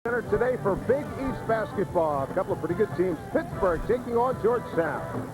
Center today for Big East basketball. A couple of pretty good teams. Pittsburgh taking on Georgetown.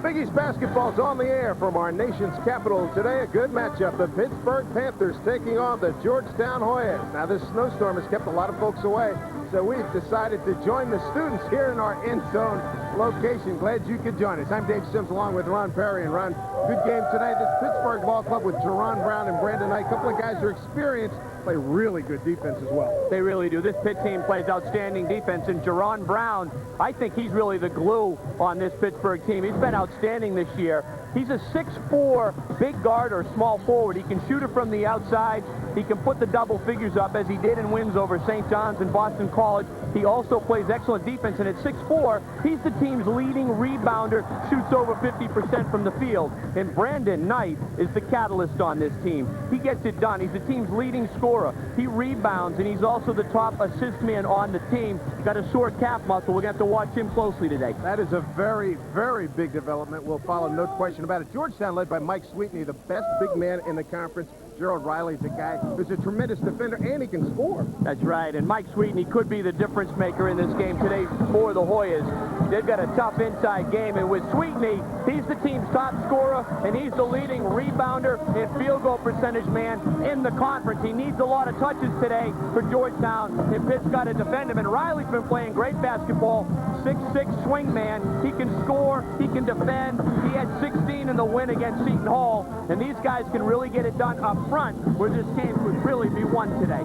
Big East basketball's on the air from our nation's capital today. A good matchup. The Pittsburgh Panthers taking on the Georgetown Hoyas. Now, this snowstorm has kept a lot of folks away, so we've decided to join the students here in our end zone location. Glad you could join us. I'm Dave Sims along with Ron Perry. And Ron, good game tonight. This Pittsburgh ball club with JARON Brown and Brandon Knight. A couple of guys who are experienced, play really good defense as well. They really do. This Pitt team plays outstanding defense, and JARON Brown, I think he's really the glue on this Pittsburgh team. He's been outstanding this year. He's a 6'4" big guard or small forward. He can shoot it from the outside. He can put the double figures up, as he did in wins over St. John's and Boston College. He also plays excellent defense, and at 6'4", he's the team's leading rebounder, shoots over 50% from the field. And Brandon Knight is the catalyst on this team. He gets it done. He's the team's leading scorer. He rebounds, and he's also the top assist man on the team. Got a sore calf muscle. We're going to have to watch him closely today. That is a very, very big development. We'll follow, no question about it. Georgetown led by Mike Sweetney, the best big man in the conference. Gerald Riley's a guy who's a tremendous defender, and he can score. That's right, and Mike Sweetney could be the difference maker in this game today for the Hoyas. They've got a tough inside game, and with Sweetney, he's the team's top scorer, and he's the leading rebounder and field goal percentage man in the conference. He needs a lot of touches today for Georgetown, and Pitt's got to defend him. And Riley's been playing great basketball, 6'6" swing man. He can score, he can defend. He had 16 in the win against Seton Hall, and these guys can really get it done up front, where this game could really be won today.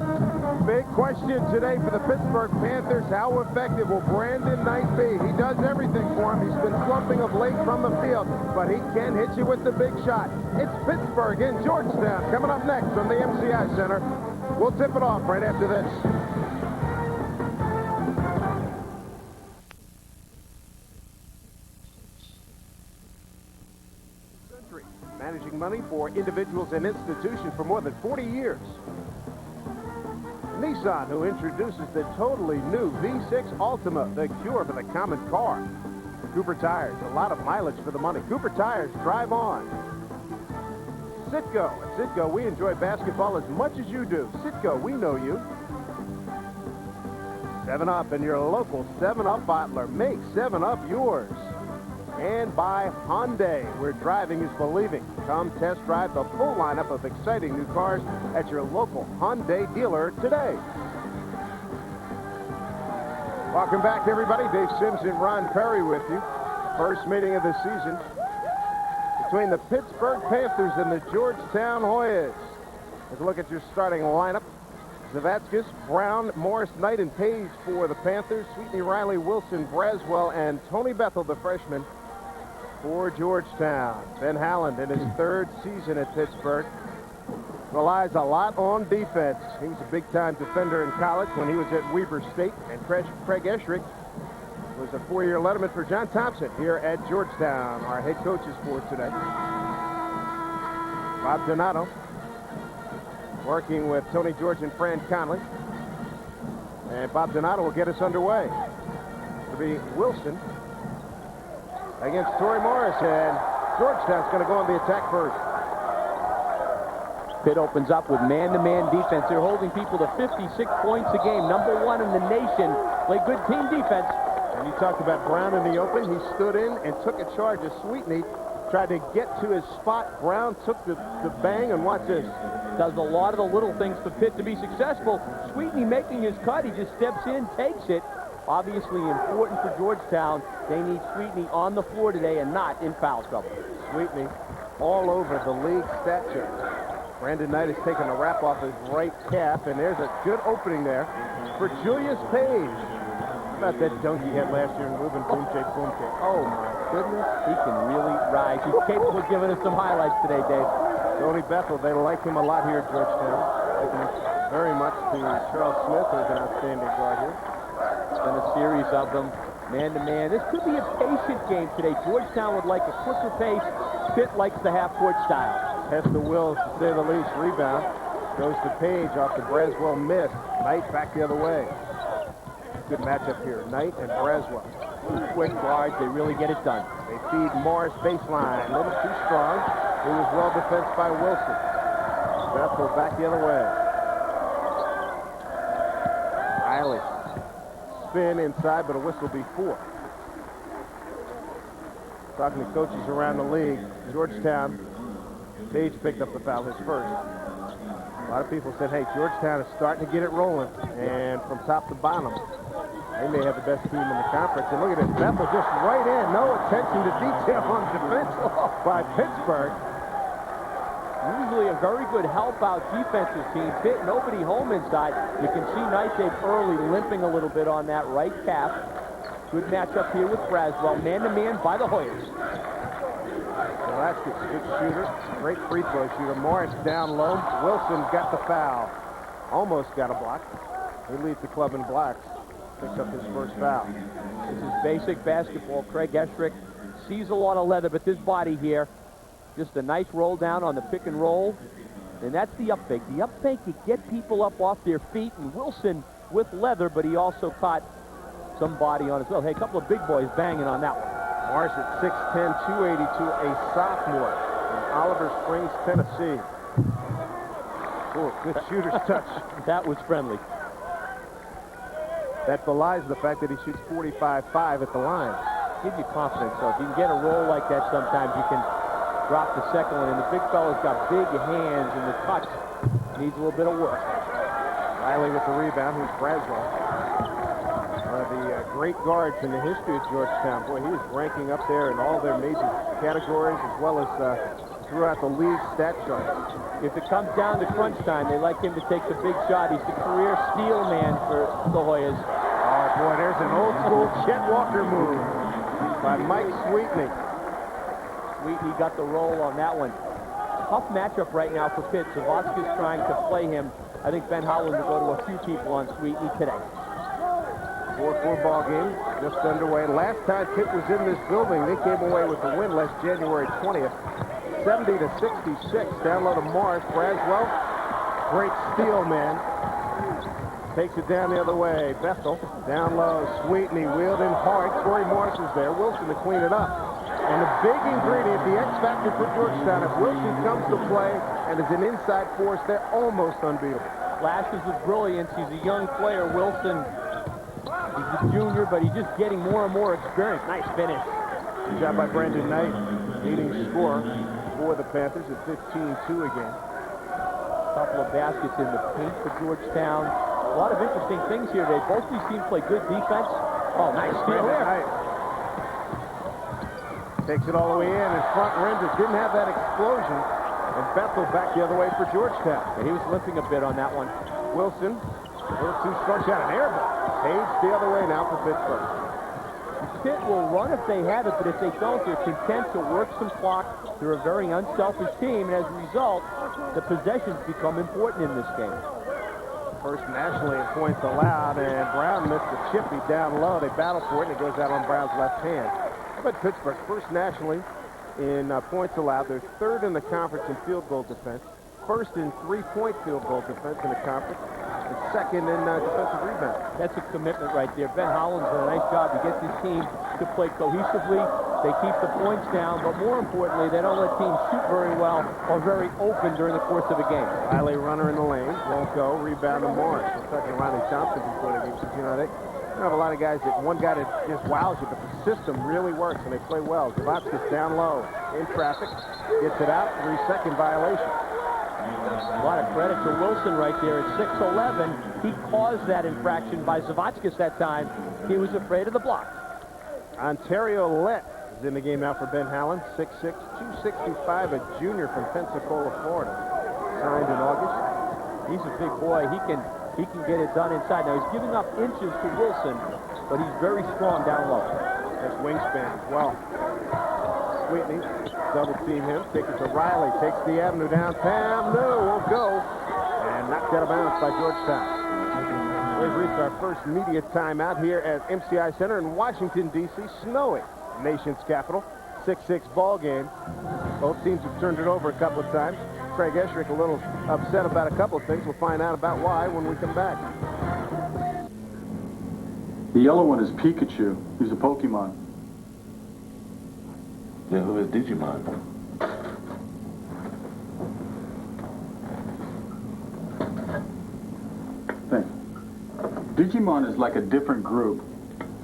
Big question today for the Pittsburgh Panthers. How effective will Brandon Knight be? He does everything for him. He's been slumping of late from the field, but he can hit you with the big shot. It's Pittsburgh in Georgetown coming up next from the MCI Center. We'll tip it off right after this. Managing money for individuals and institutions for more than 40 years. Nissan, who introduces the totally new V6 Ultima, the cure for the common car. Cooper Tires, a lot of mileage for the money. Cooper Tires, drive on. Citgo. At Citgo, we enjoy basketball as much as you do. Citgo, we know you. 7-Up and your local 7-Up bottler. Make 7-Up yours. And by Hyundai, where driving is believing. Come test drive the full lineup of exciting new cars at your local Hyundai dealer today. Welcome back, everybody. Dave Sims and Ron Perry with you. First meeting of the season between the Pittsburgh Panthers and the Georgetown Hoyas. Let's look at your starting lineup. Zavatskis, Brown, Morris, Knight, and Page for the Panthers. Sweetney, Riley, Wilson, Braswell, and Tony Bethel, the freshman, for Georgetown. Ben Halland, in his third season at Pittsburgh, relies a lot on defense. He was a big-time defender in college when he was at Weber State. And Craig Eschrich was a four-year letterman for John Thompson here at Georgetown, our head coaches for today. Bob Donato working with Tony George and Fran Conley. And Bob Donato will get us underway. It'll be Wilson against Torrey Morris, and Georgetown's going to go on the attack first. Pitt opens up with man-to-man defense. They're holding people to 56 points a game. #1 in the nation. Play good team defense. And you talked about Brown in the open. He stood in and took a charge as Sweetney tried to get to his spot. Brown took the bang, and watch this. Does a lot of the little things for Pitt to be successful. Sweetney making his cut. He just steps in, takes it. Obviously important for Georgetown. They need Sweetney on the floor today and not in foul trouble. Sweetney all over the league stat chart. Brandon Knight has taken a wrap off his right calf, and there's a good opening there for Julius Page. How about that dunk he had last year in Ruben Boomche. Oh, my goodness. He can really rise. He's capable of giving us some highlights today, Dave. Tony Bethel, they like him a lot here at Georgetown. Taking very much to Charles Smith, who's an outstanding guard here. It's been a series of them, man-to-man. This could be a patient game today. Georgetown would like a quicker pace. Pitt likes the half-court style. Has the will, to say the least. Rebound. Goes to Page off the Braswell miss. Knight back the other way. Good matchup here. Knight and Braswell. Quick guards, they really get it done. They feed Morris baseline. A little too strong. He was well defensed by Wilson. Bethel back the other way. Riley. Spin inside, but a whistle before. Talking to coaches around the league. Georgetown. Page picked up the foul, his first. A lot of people said, hey, Georgetown is starting to get it rolling. And from top to bottom, they may have the best team in the conference. And look at this, Bethel just right in. No attention to detail on defense by Pittsburgh. Usually a very good help-out defensive team. Pitt, nobody home inside. You can see Nightshade early limping a little bit on that right calf. Good matchup here with Braswell. Man-to-man by the Hoyas. Velasquez, good shooter. Great free throw shooter. Morris down low. Wilson got the foul. Almost got a block. He leads the club in blocks. Picks up his first foul. This is basic basketball. Craig Estrick sees a lot of leather, but this body here, just a nice roll down on the pick and roll. And that's the up fake. The up fake, you get people up off their feet, and Wilson with leather, but he also caught some body on his well. Hey, a couple of big boys banging on that one. Morris at 6'10", 282, a sophomore from Oliver Springs, Tennessee. Oh, good shooter's touch. That was friendly. That belies the fact that he shoots 45-5 at the line. Give you confidence, though. If you can get a roll like that, sometimes you can drop the second one. And the big fella's got big hands, and the touch needs a little bit of work. Riley with the rebound. Who's Braswell? One of the great guards in the history of Georgetown. Boy, he is ranking up there in all their major categories as well as throughout the league stat chart. If it comes down to crunch time, they like him to take the big shot. He's the career steal man for the Hoyas. Oh, boy, there's an old-school Chet Walker move by Mike Sweetney. Sweetney got the roll on that one. Tough matchup right now for Pitt. Zavotska's trying to play him. I think Ben Howland will go to a few people on Sweetney today. 4-4 ball game just underway. Last time Pitt was in this building, they came away with the win last January 20th. 70-66. Down low to Morris. Braswell, great steal, man. Takes it down the other way. Bethel down low. Sweetney wheeled in hard. Corey Morris is there. Wilson to clean it up. And the big ingredient, the X factor for Georgetown, if Wilson comes to play and is an inside force, they're almost unbeatable. Flashes of brilliance. He's a young player. Wilson, he's a junior, but he's just getting more and more experience. Nice finish. Good job by Brandon Knight, leading scorer for the Panthers at 15-2 again. Couple of baskets in the paint for Georgetown. A lot of interesting things here today. Both these teams play good defense. Oh, nice steal there. Takes it all the way in front rim. Didn't have that explosion. And Bethel back the other way for Georgetown. And he was limping a bit on that one. Wilson, a little too strong shot, an air ball. Page the other way now for Pittsburgh. Pitt will run if they have it, but if they don't, they're content to work some clock. They're a very unselfish team, and as a result, the possessions become important in this game. First nationally in points allowed, and Brown missed the chippy down low. They battle for it, and it goes out on Brown's left hand. How about Pittsburgh? First nationally in points allowed. They're third in the conference in field goal defense. First in three-point field goal defense in the conference. And second in defensive rebound. That's a commitment right there. Ben Howland's done a nice job to get this team to play cohesively. They keep the points down, but more importantly, they don't let teams shoot very well or very open during the course of a game. Riley runner in the lane. Won't go. Rebound to Morris. We're talking Riley Johnson before the game. You know, they have a lot of guys that one guy that just wows you, but the system really works and they play well. Zavotska's down low in traffic. Gets it out. 3-second violation. A lot of credit to Wilson right there at 6'11". He caused that infraction by Zavotskis that time. He was afraid of the block. Ontario Lett is in the game now for Ben Howland. 6'6", 265, a junior from Pensacola, Florida. Signed in August. He's a big boy. He can get it done inside. Now, he's giving up inches to Wilson, but he's very strong down low. That's wingspan as well. Sweetney double team him. Takes it to Riley. Takes the avenue downtown. No, won't go. And knocked out of bounds by Georgetown. We've reached our first media timeout here at MCI Center in Washington, D.C. Snowy, nation's capital. 6-6 ball game. Both teams have turned it over a couple of times. Craig Esherick a little upset about a couple of things. We'll find out about why when we come back. The yellow one is Pikachu. He's a Pokemon. Then who is Digimon? Thanks. Digimon is like a different group,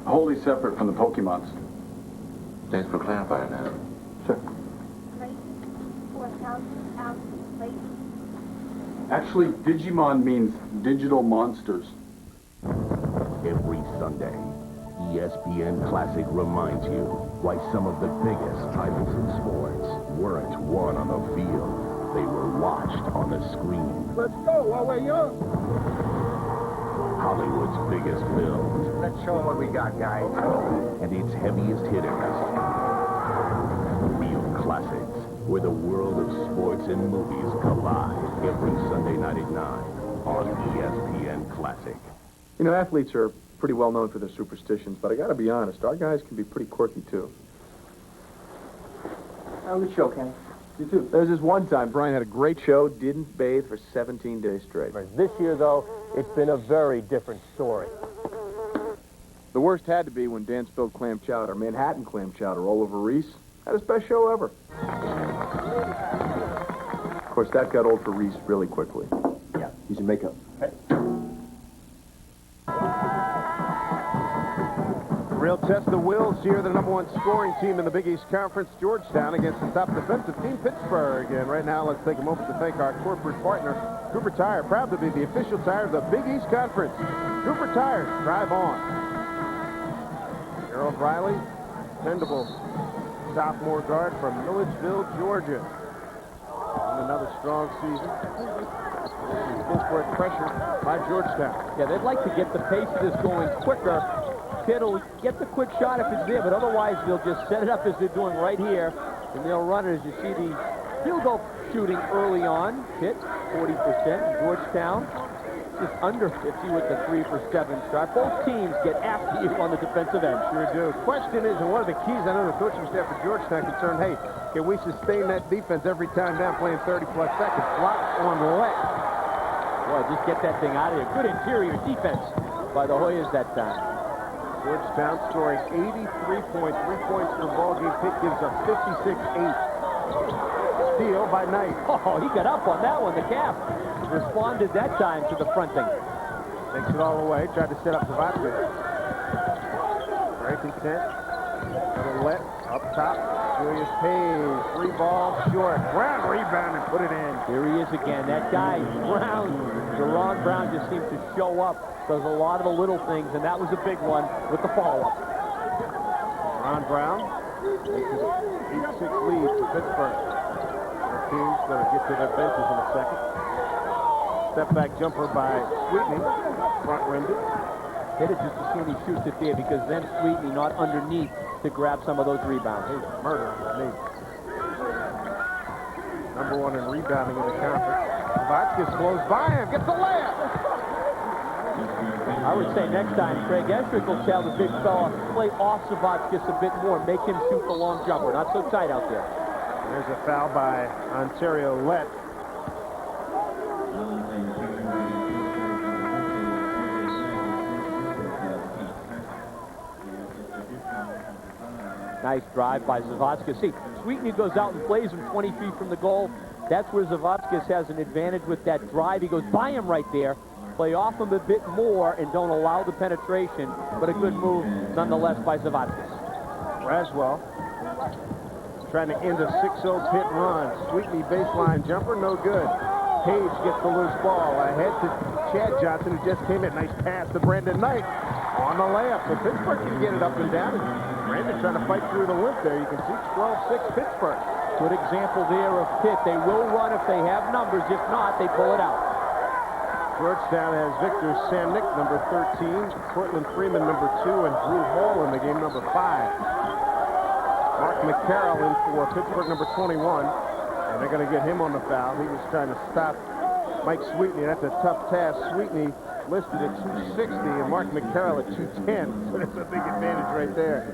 wholly separate from the Pokemons. Thanks for clarifying that. Sure. Actually, Digimon means digital monsters. Every Sunday, ESPN Classic reminds you why some of the biggest titles in sports weren't won on the field. They were watched on the screen. Let's go while we're young. Hollywood's biggest films Let's show them what we got, guys. and its heaviest hitters. Real classics, where the world of sports and movies collide every Sunday night at 9 on ESPN Classic. You know, athletes are pretty well known for their superstitions, but I gotta be honest, our guys can be pretty quirky, too. Have a good show, Kenny. You too. There's this one time Brian had a great show, didn't bathe for 17 days straight. This year, though, it's been a very different story. The worst had to be when Dan spilled clam chowder, Manhattan clam chowder, all over Reese. Had his best show ever. Of course, that got old for Reese really quickly. Yeah. He's in makeup. Real test of wills here. The #1 scoring team in the Big East Conference, Georgetown, against the top defensive team, Pittsburgh. And right now, let's take a moment to thank our corporate partner, Cooper Tire, proud to be the official tire of the Big East Conference. Cooper Tires, drive on. Gerald Riley, dependable sophomore guard from Milledgeville, Georgia. And another strong season. Pittsburgh pressure by Georgetown. Yeah, they'd like to get the pace of this going quicker. Pitt will get the quick shot if it's there, but otherwise they'll just set it up as they're doing right here, and they'll run it as you see the field goal shooting early on. Pitt, 40%. Georgetown, just under 50 with the 3-for-7 shot. Both teams get after you on the defensive end. Sure do. Question is, and one of the keys, I know the coaching staff for Georgetown concerned, hey, can we sustain that defense every time down playing 30-plus seconds? Block on let. Boy, just get that thing out of here. Good interior defense by the Hoyas that time. Georgetown scoring 83.3 points per ball game. Pitt gives up 56-8. Steal by Knight. Oh, he got up on that one. The calf responded that time to the fronting. Takes it all away. Tried to set up Zavotkin. Very content. Little let up top. Julius Page. 3 ball short. Brown rebound and put it in. Here he is again. That guy, Brown, JARON Brown, just seems to show up. Does a lot of the little things, and that was a big one with the follow-up. Ron Brown takes his 8-6 lead to Pittsburgh. The team's going to get to their benches in a second. Step-back jumper by Sweetney. Front-rimmed it. Hit it just as soon as he shoots it there, because then Sweetney not underneath to grab some of those rebounds. He's murdering his knee. #1 in rebounding in the conference. Zavotkin slows by him. Gets the layup. I would say next time, Craig Esherick will tell the big fella, play off Zavotkin a bit more. Make him shoot the long jumper. Not so tight out there. There's a foul by Ontario Lett. Nice drive by Zavotkin. See, Sweetney goes out and plays him 20 feet from the goal. That's where Zavotkin has an advantage with that drive. He goes by him right there. Play off him a bit more and don't allow the penetration, but a good move nonetheless by Zavotkin. Raswell trying to end a 6-0 Pitt run. Sweetney baseline jumper, no good. Page gets the loose ball ahead to Chad Johnson, who just came in. Nice pass to Brandon Knight on the layup. So Pittsburgh can get it up and down. And Brandon trying to fight through the limp there. You can see 12-6 Pittsburgh. Good example there of Pitt. They will run if they have numbers. If not, they pull it out. Georgetown has Victor Samnick, number 13, Cortland Freeman, number 2, and Drew Hall in the game, number 5. Mark McCarroll in for Pittsburgh, number 21, and they're going to get him on the foul. He was trying to stop Mike Sweetney. That's a tough task. Sweetney listed at 260 and Mark McCarroll at 210, so that's a big advantage right there.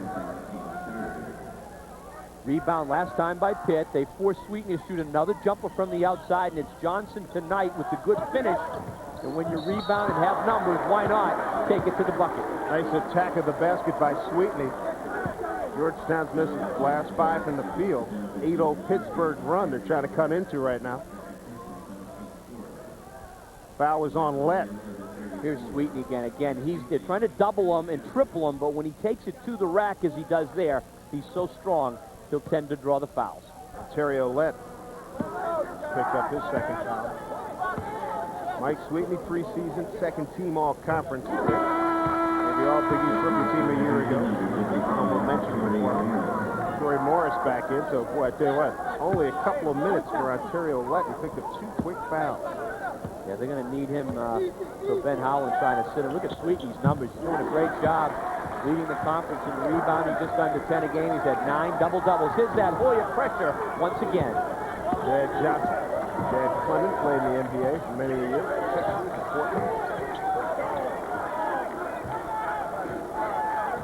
Rebound last time by Pitt. They force Sweetney to shoot another jumper from the outside, and it's Johnson tonight with the good finish. And when you rebound and have numbers, why not take it to the bucket? Nice attack of the basket by Sweetney. Georgetown's missed the last 5 in the field. 8-0 Pittsburgh run they're trying to cut into right now. Foul was on Lett. Here's Sweetney again. They're trying to double him and triple him, but when he takes it to the rack as he does there, he's so strong, he'll tend to draw the fouls. Ontario Lett picked up his second foul. Mike Sweetney, 3 seasons, second team all-conference. Maybe all Big East rookie team a year ago. Honorable mention before Troy Morris back in. So, boy, I tell you what, only a couple of minutes for Ontario Lett. He picked up 2 quick fouls. Yeah, they're going to need him, so Ben Howland trying to sit him. Look at Sweetney's numbers. He's doing a great job leading the conference in rebounding, just under 10 a game. He's had 9 double-doubles. Here's that Hoya pressure once again. Chad Johnson. Chad Clemens played in the NBA for many years.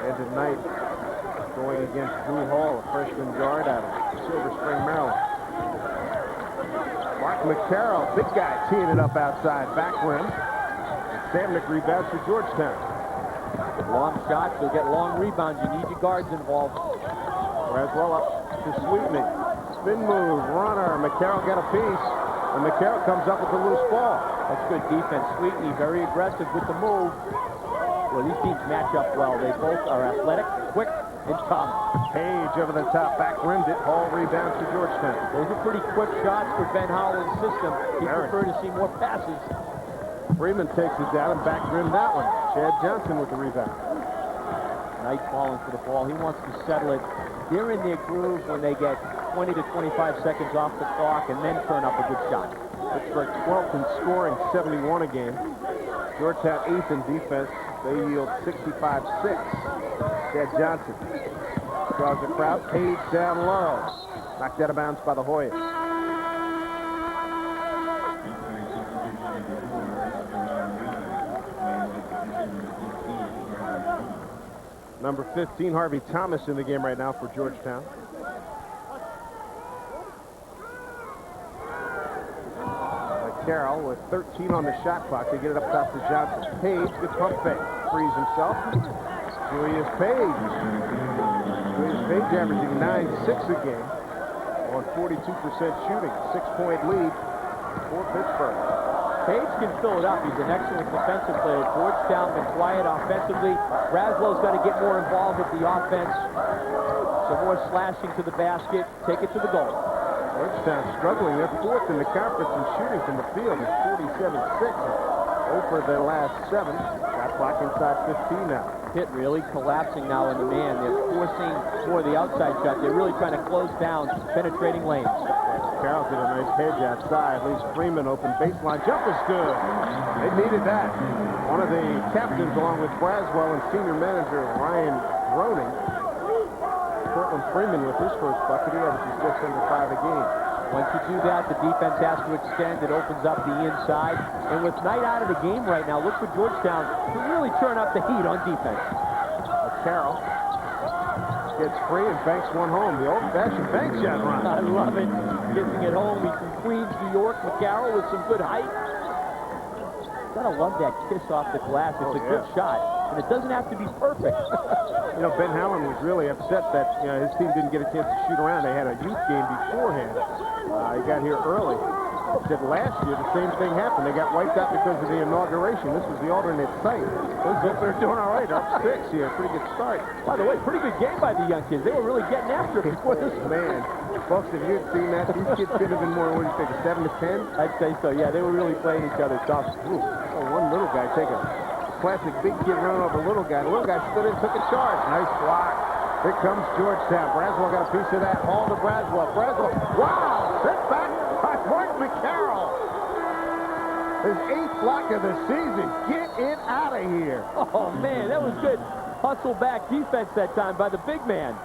And tonight, going against Drew Hall, a freshman guard out of Silver Spring, Maryland. Mark McCarroll, big guy, teeing it up outside, back rim. Samnick rebounds for Georgetown. Long shots, you'll get long rebounds. You need your guards involved. Braswell up to Sweetney. Spin move, runner. McCarroll got a piece. And McCarroll comes up with a loose ball. That's good defense. Sweetney very aggressive with the move. Well, these teams match up well. They both are athletic, quick, and tough. Page over the top, back rimmed it. Hall rebounds for Georgetown. Those are pretty quick shots for Ben Howland's system. He prefer to see more passes. Freeman takes it down and back rimmed that one. Chad Johnson with the rebound. Knight falling for the ball. He wants to settle it. They're in their groove when they get 20 to 25 seconds off the clock and then turn up a good shot. Pittsburgh 12th in scoring, 71 a game. Georgetown 8th in defense. They yield 65-6. Chad Johnson draws the crowd. Page down low. Knocked out of bounds by the Hoyas. Number 15, Harvey Thomas in the game right now for Georgetown. Carroll with 13 on the shot clock. They get it up top to Johnson. Page gets pump fake. Frees himself. Julius Page. Julius Page averaging 9-6 a game on 42% shooting. 6-point lead for Pittsburgh. Page can fill it up. He's an excellent defensive player. Georgetown been quiet offensively. Braswell's got to get more involved with the offense. Some more slashing to the basket. Take it to the goal. Georgetown struggling. They're 4th in the conference in shooting from the field. It's 47-6 over their last 7. Got clock inside 15 now. Pitt really collapsing now in the man. They're forcing more of the outside shot. They're really trying to close down penetrating lanes. Carroll did a nice hedge outside. Leaves Freeman open baseline. Jumper's good. They needed that. One of the captains, along with Braswell and senior manager Ryan Groening, Cortland Freeman with his first bucket. He averages just under 5 a game. Once you do that, the defense has to extend. It opens up the inside. And with Knight out of the game right now, look for Georgetown to really turn up the heat on defense. Carroll gets free and banks one home. The old-fashioned bank shot run. I love it. Getting it home. He's from Queens, New York. McCarroll with some good height. Gotta love that kiss off the glass. It's a good shot. And it doesn't have to be perfect. You know, Ben Howland was really upset that his team didn't get a chance to shoot around. They had a youth game beforehand. He got here early. He said last year the same thing happened. They got wiped out because of the inauguration. This was the alternate site. Looks like they're doing all right. Up 6 here. Pretty good start. By the way, pretty good game by the young kids. They were really getting after it before this. Man, folks, if you had seen that, these kids could have been more, what do you think, a 7 to 10? I'd say so. Yeah, they were really playing each other tough. Ooh, one little guy take a classic big kid running over a little guy. The little guy stood in, took a charge. Nice block. Here comes Georgetown. Braswell got a piece of that. Hall to Braswell. Braswell, wow! Set back by Mark McCarroll. His 8th block of the season. Get it out of here. Oh, man, that was good. Hustle back defense that time by the big man.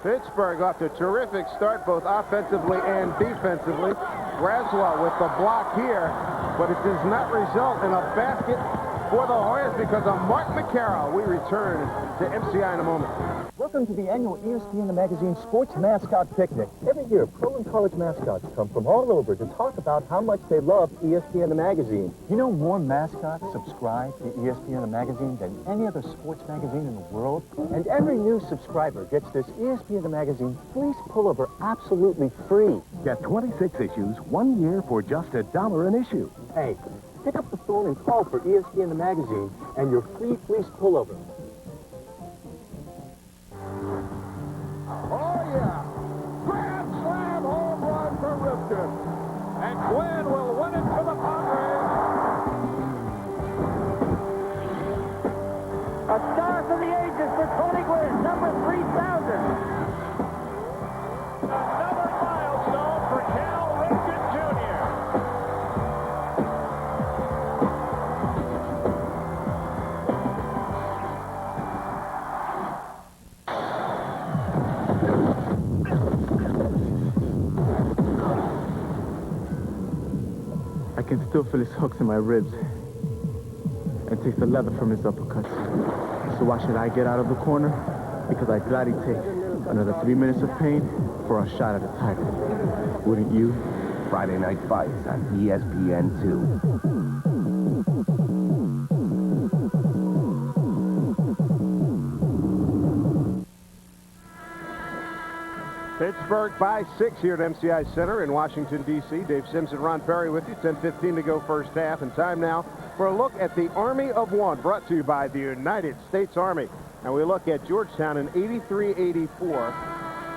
Pittsburgh off to a terrific start, both offensively and defensively. Braswell with the block here, but it does not result in a basket for the Hoyas because of Mark McCarroll. We return to MCI in a moment. Welcome to the annual ESPN the Magazine Sports Mascot Picnic. Every year, pro and college mascots come from all over to talk about how much they love ESPN the Magazine. You know more mascots subscribe to ESPN the Magazine than any other sports magazine in the world? And every new subscriber gets this ESPN the Magazine fleece pullover absolutely free. Get 26 issues, 1 year for just $1 an issue. Hey, pick up the phone and call for ESPN the Magazine and your free fleece pullover. Oh, yeah. Grand slam home run for Ripken. And Glenn will win it for the Padres. A star for the ages for Tony Gwynn, number 3,000. Another milestone for Cal Ripken Jr. I can still feel his hooks in my ribs and taste the leather from his uppercuts. So why should I get out of the corner? Because I'd gladly take another 3 minutes of pain for a shot at the title. Wouldn't you? Friday Night Fights on ESPN2. Pittsburgh by 6 here at MCI Center in Washington, D.C. Dave Simpson, Ron Perry with you. 10:15 to go first half, and time now for a look at the Army of One, brought to you by the United States Army. And we look at Georgetown in 83-84.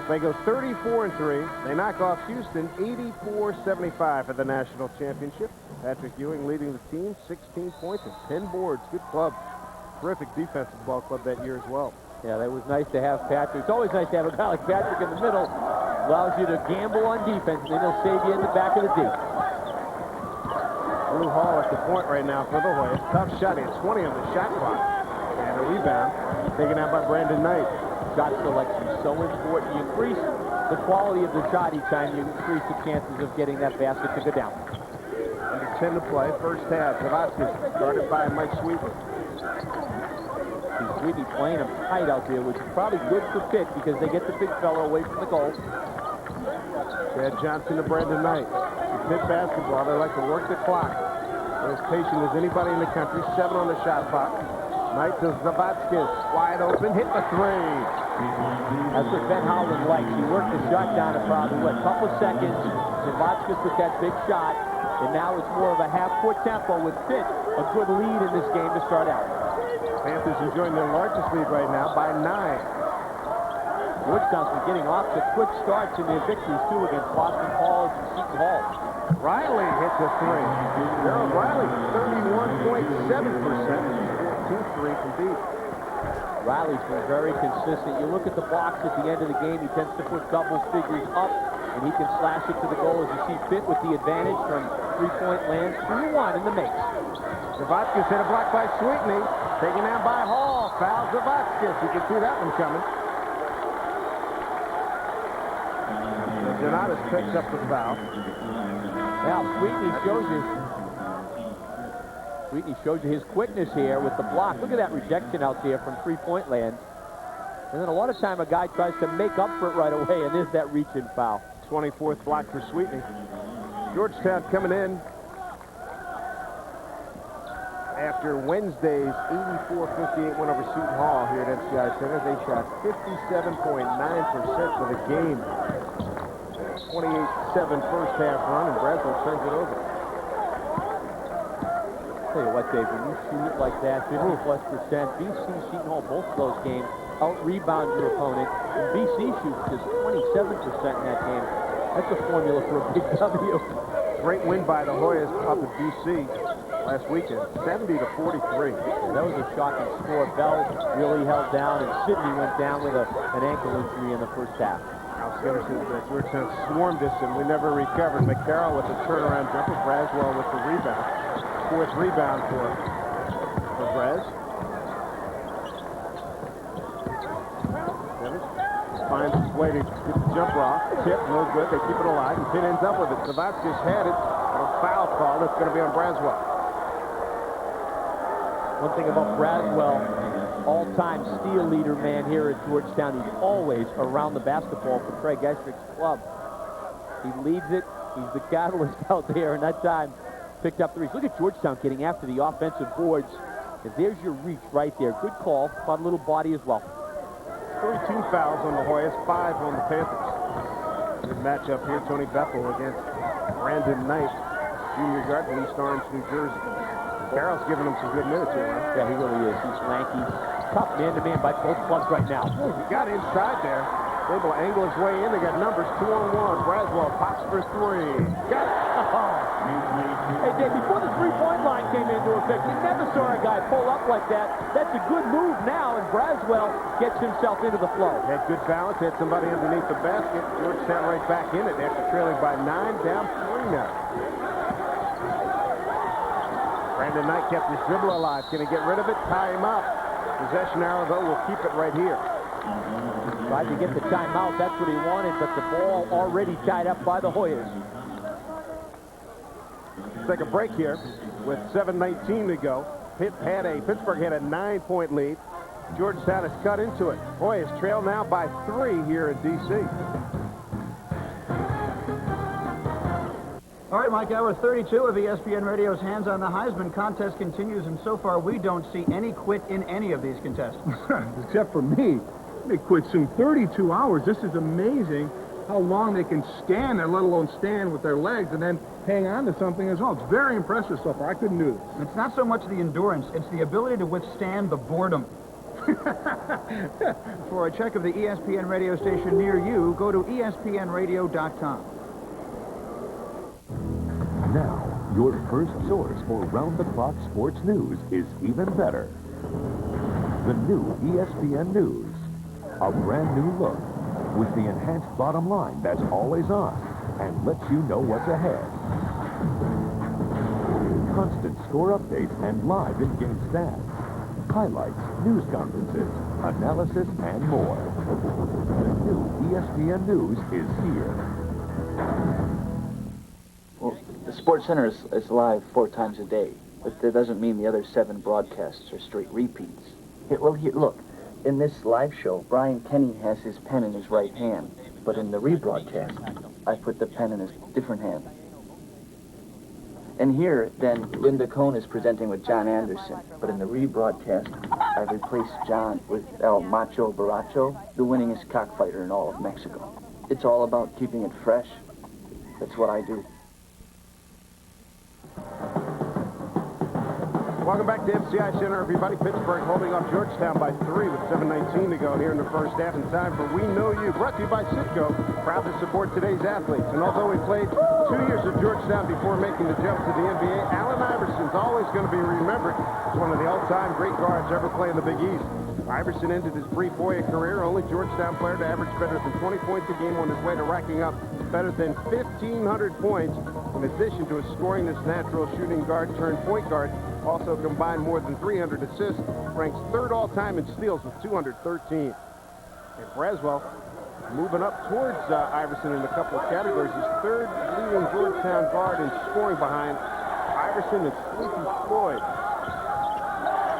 They go 34-3. They knock off Houston 84-75 for the national championship. Patrick Ewing leading the team, 16 points and 10 boards. Good club. Terrific defensive ball club that year as well. Yeah, that was nice to have Patrick. It's always nice to have a guy like Patrick in the middle. Allows you to gamble on defense, and then he'll save you in the back of the D. Drew Hall at the point right now for the Hoyas. Tough shot. He had 20 on the shot clock. And a rebound taken out by Brandon Knight. Shot selection so important. You increase the quality of the shot each time, you increase the chances of getting that basket to go down. Under 10 to play. First half. Zavotskis guarded by Mike Sweeper. Sweetie playing him tight out there, which is probably good for Pitt because they get the big fellow away from the goal. Chad Johnson to Brandon Knight. In Pitt basketball, they like to work the clock. They're as patient as anybody in the country. 7 on the shot clock. Knight to Zavotskis. Wide open. Hit the three. That's what Ben Howland likes. He worked the shot down in probably, a couple of seconds. Zavotskis with that big shot. And now it's more of a half-court tempo with Pitt. A good lead in this game to start out. Panthers enjoying their largest lead right now by 9. Georgetown's been getting off to quick starts in their victories, too, against Boston College and Seton Hall. Riley hits a three. Gerald Riley, 31.7%. 2-3 from deep. Riley's been very consistent. You look at the box at the end of the game, he tends to put double figures up, and he can slash it to the goal as you see Pitt with the advantage from three-point land. 3-1 in the mix. Zavotskis hit a block by Sweetney. Taken out by Hall. Foul Zavotskis. You can see that one coming. Donatus picks up the foul. Now, Sweetney shows you his quickness here with the block. Look at that rejection out there from three-point land. And then a lot of time a guy tries to make up for it right away, and there's that reach-in foul. 24th block for Sweetney. Georgetown coming in after Wednesday's 84-58 win over Seton Hall here at MCI Center. They shot 57.9% for the game. 28-7 first half run, and Breslow turns it over. Tell you what, Dave, when you shoot it like that, 50+%, BC, Seton Hall, both of those games out-rebound your opponent. And BC shoots just 27% in that game. That's a formula for a big W. Great win by the Hoyas up at BC last weekend, 70-43. That was a shocking score. Bell really held down, and Sidney went down with an ankle injury in the first half. Al Skinnerson, Georgetown swarmed us, and we never recovered. McCarroll with the turnaround jumper. Braswell with the rebound. Fourth rebound for Braz. Finds his way to get the jumper off. Tip, no good. They keep it alive, and Pitt ends up with it. Zavotskis had it. A foul call that's going to be on Braswell. One thing about Braswell, all-time steal leader man here at Georgetown, he's always around the basketball for Craig Estrick's club. He leads it. He's the catalyst out there, and that time picked up threes. Look at Georgetown getting after the offensive boards. And there's your reach right there. Good call. Caught a little body as well. 32 fouls on the Hoyas, 5 on the Panthers. Good matchup here. Tony Bethel against Brandon Knight, junior guard from East Orange, New Jersey. Carroll's giving him some good minutes here, huh? Yeah, he really is. He's lanky. Tough man-to-man by both clubs right now. He got inside there. Able to angle his way in. They got numbers 2-on-1. Braswell pops for 3. Got it. Hey, Dave, before the three-point line came into effect, we never saw a guy pull up like that. That's a good move now, and Braswell gets himself into the flow. Had good balance. Had somebody underneath the basket. Georgetown right back in it after trailing by 9, down 3 now. Brandon Knight kept his dribble alive. Can he get rid of it? Tie him up. Possession arrow, though, will keep it right here. Tried to get the timeout. That's what he wanted, but the ball already tied up by the Hoyas. Let's take a break here with 7:19 to go. Pittsburgh had a 9-point lead. Georgetown has cut into it. Hoyas trail now by 3 here in D.C. All right, Mike, hour 32 of ESPN Radio's Hands on the Heisman contest continues, and so far we don't see any quit in any of these contestants. Except for me. They quit soon. 32 hours. This is amazing how long they can stand there, let alone stand with their legs and then hang on to something as well. It's very impressive so far. I couldn't do this. It's not so much the endurance, it's the ability to withstand the boredom. For a check of the ESPN radio station near you, go to espnradio.com. Now, your first source for round-the-clock sports news is even better. The new ESPN News. A brand new look with the enhanced bottom line that's always on and lets you know what's ahead. Constant score updates and live in-game stats. Highlights, news conferences, analysis, and more. The new ESPN News is here. Well, the Sports Center is live 4 times a day, but that doesn't mean the other 7 broadcasts are straight repeats. Here, look. In this live show, Brian Kenny has his pen in his right hand, but in the rebroadcast, I put the pen in his different hand. And here, then, Linda Cohn is presenting with John Anderson, but in the rebroadcast, I replaced John with El Macho Baracho, the winningest cockfighter in all of Mexico. It's all about keeping it fresh. That's what I do. Welcome back to MCI Center, everybody. Pittsburgh holding off Georgetown by 3 with 7:19 to go here in the first half. In time for We Know You, brought to you by Citgo, proud to support today's athletes. And although he played 2 years at Georgetown before making the jump to the NBA, Allen Iverson's always going to be remembered as one of the all-time great guards ever play in the Big East. Iverson ended his brief Hoya career, only Georgetown player to average better than 20 points a game on his way to racking up better than 1,500 points. In addition to his scoring, this natural shooting guard turned point guard also combined more than 300 assists, ranks 3rd all-time in steals with 213. And Braswell moving up towards Iverson in a couple of categories. He's 3rd leading Georgetown guard in scoring behind Iverson and Sleepy Floyd.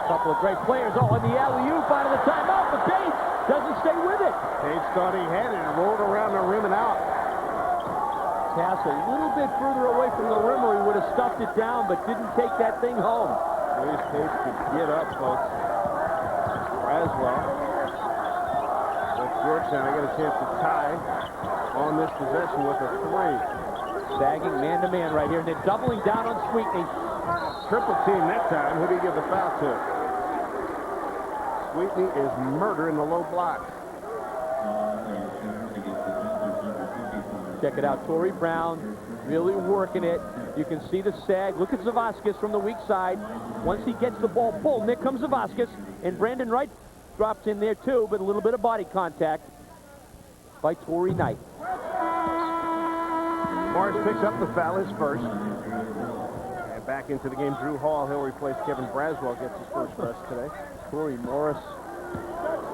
Couple of great players. Oh, and the alley-oop out of the timeout, but Page doesn't stay with it. Page thought he had it and rolled around the rim and out. Pass a little bit further away from the rim, or he would have stuffed it down, but didn't take that thing home. Luis Page could get up, folks. Braswell. But Georgetown, I got a chance to tie on this possession with a 3. Sagging man-to-man right here, and then doubling down on Sweetney. Triple team that time. Who do you give the foul to? Sweetney is murder in the low block. Check it out, Torrey Brown really working it. You can see the sag. Look at Zavaskis from the weak side. Once he gets the ball pulled, and there comes Zavaskis, and Brandon Wright drops in there too, but a little bit of body contact by Torrey Knight. Morris picks up the foul, his first. And back into the game, Drew Hall. He'll replace Kevin Braswell, gets his first rest today. Torrey Morris,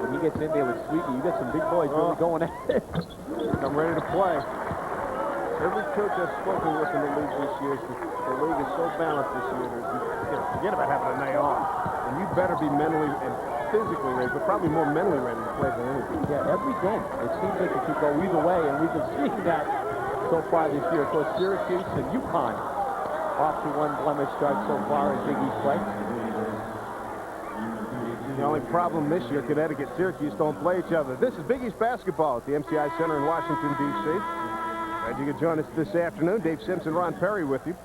when he gets in there with Sweetney, you got some big boys really going at it. I'm ready to play. Every coach I've spoken with in the league this year, the league is so balanced this year. Forget about having a night off. And better be mentally and physically ready, but probably more mentally ready to play than anything. Yeah, every game. It seems like it could go either way, and we've been seeing that so far this year. Of course, Syracuse and UConn off to one blemish start so far in Big East play. The only problem this year, Connecticut, Syracuse don't play each other. This is Big East basketball at the MCI Center in Washington, D.C. Glad you could join us this afternoon. Dave Simpson, Ron Perry with you.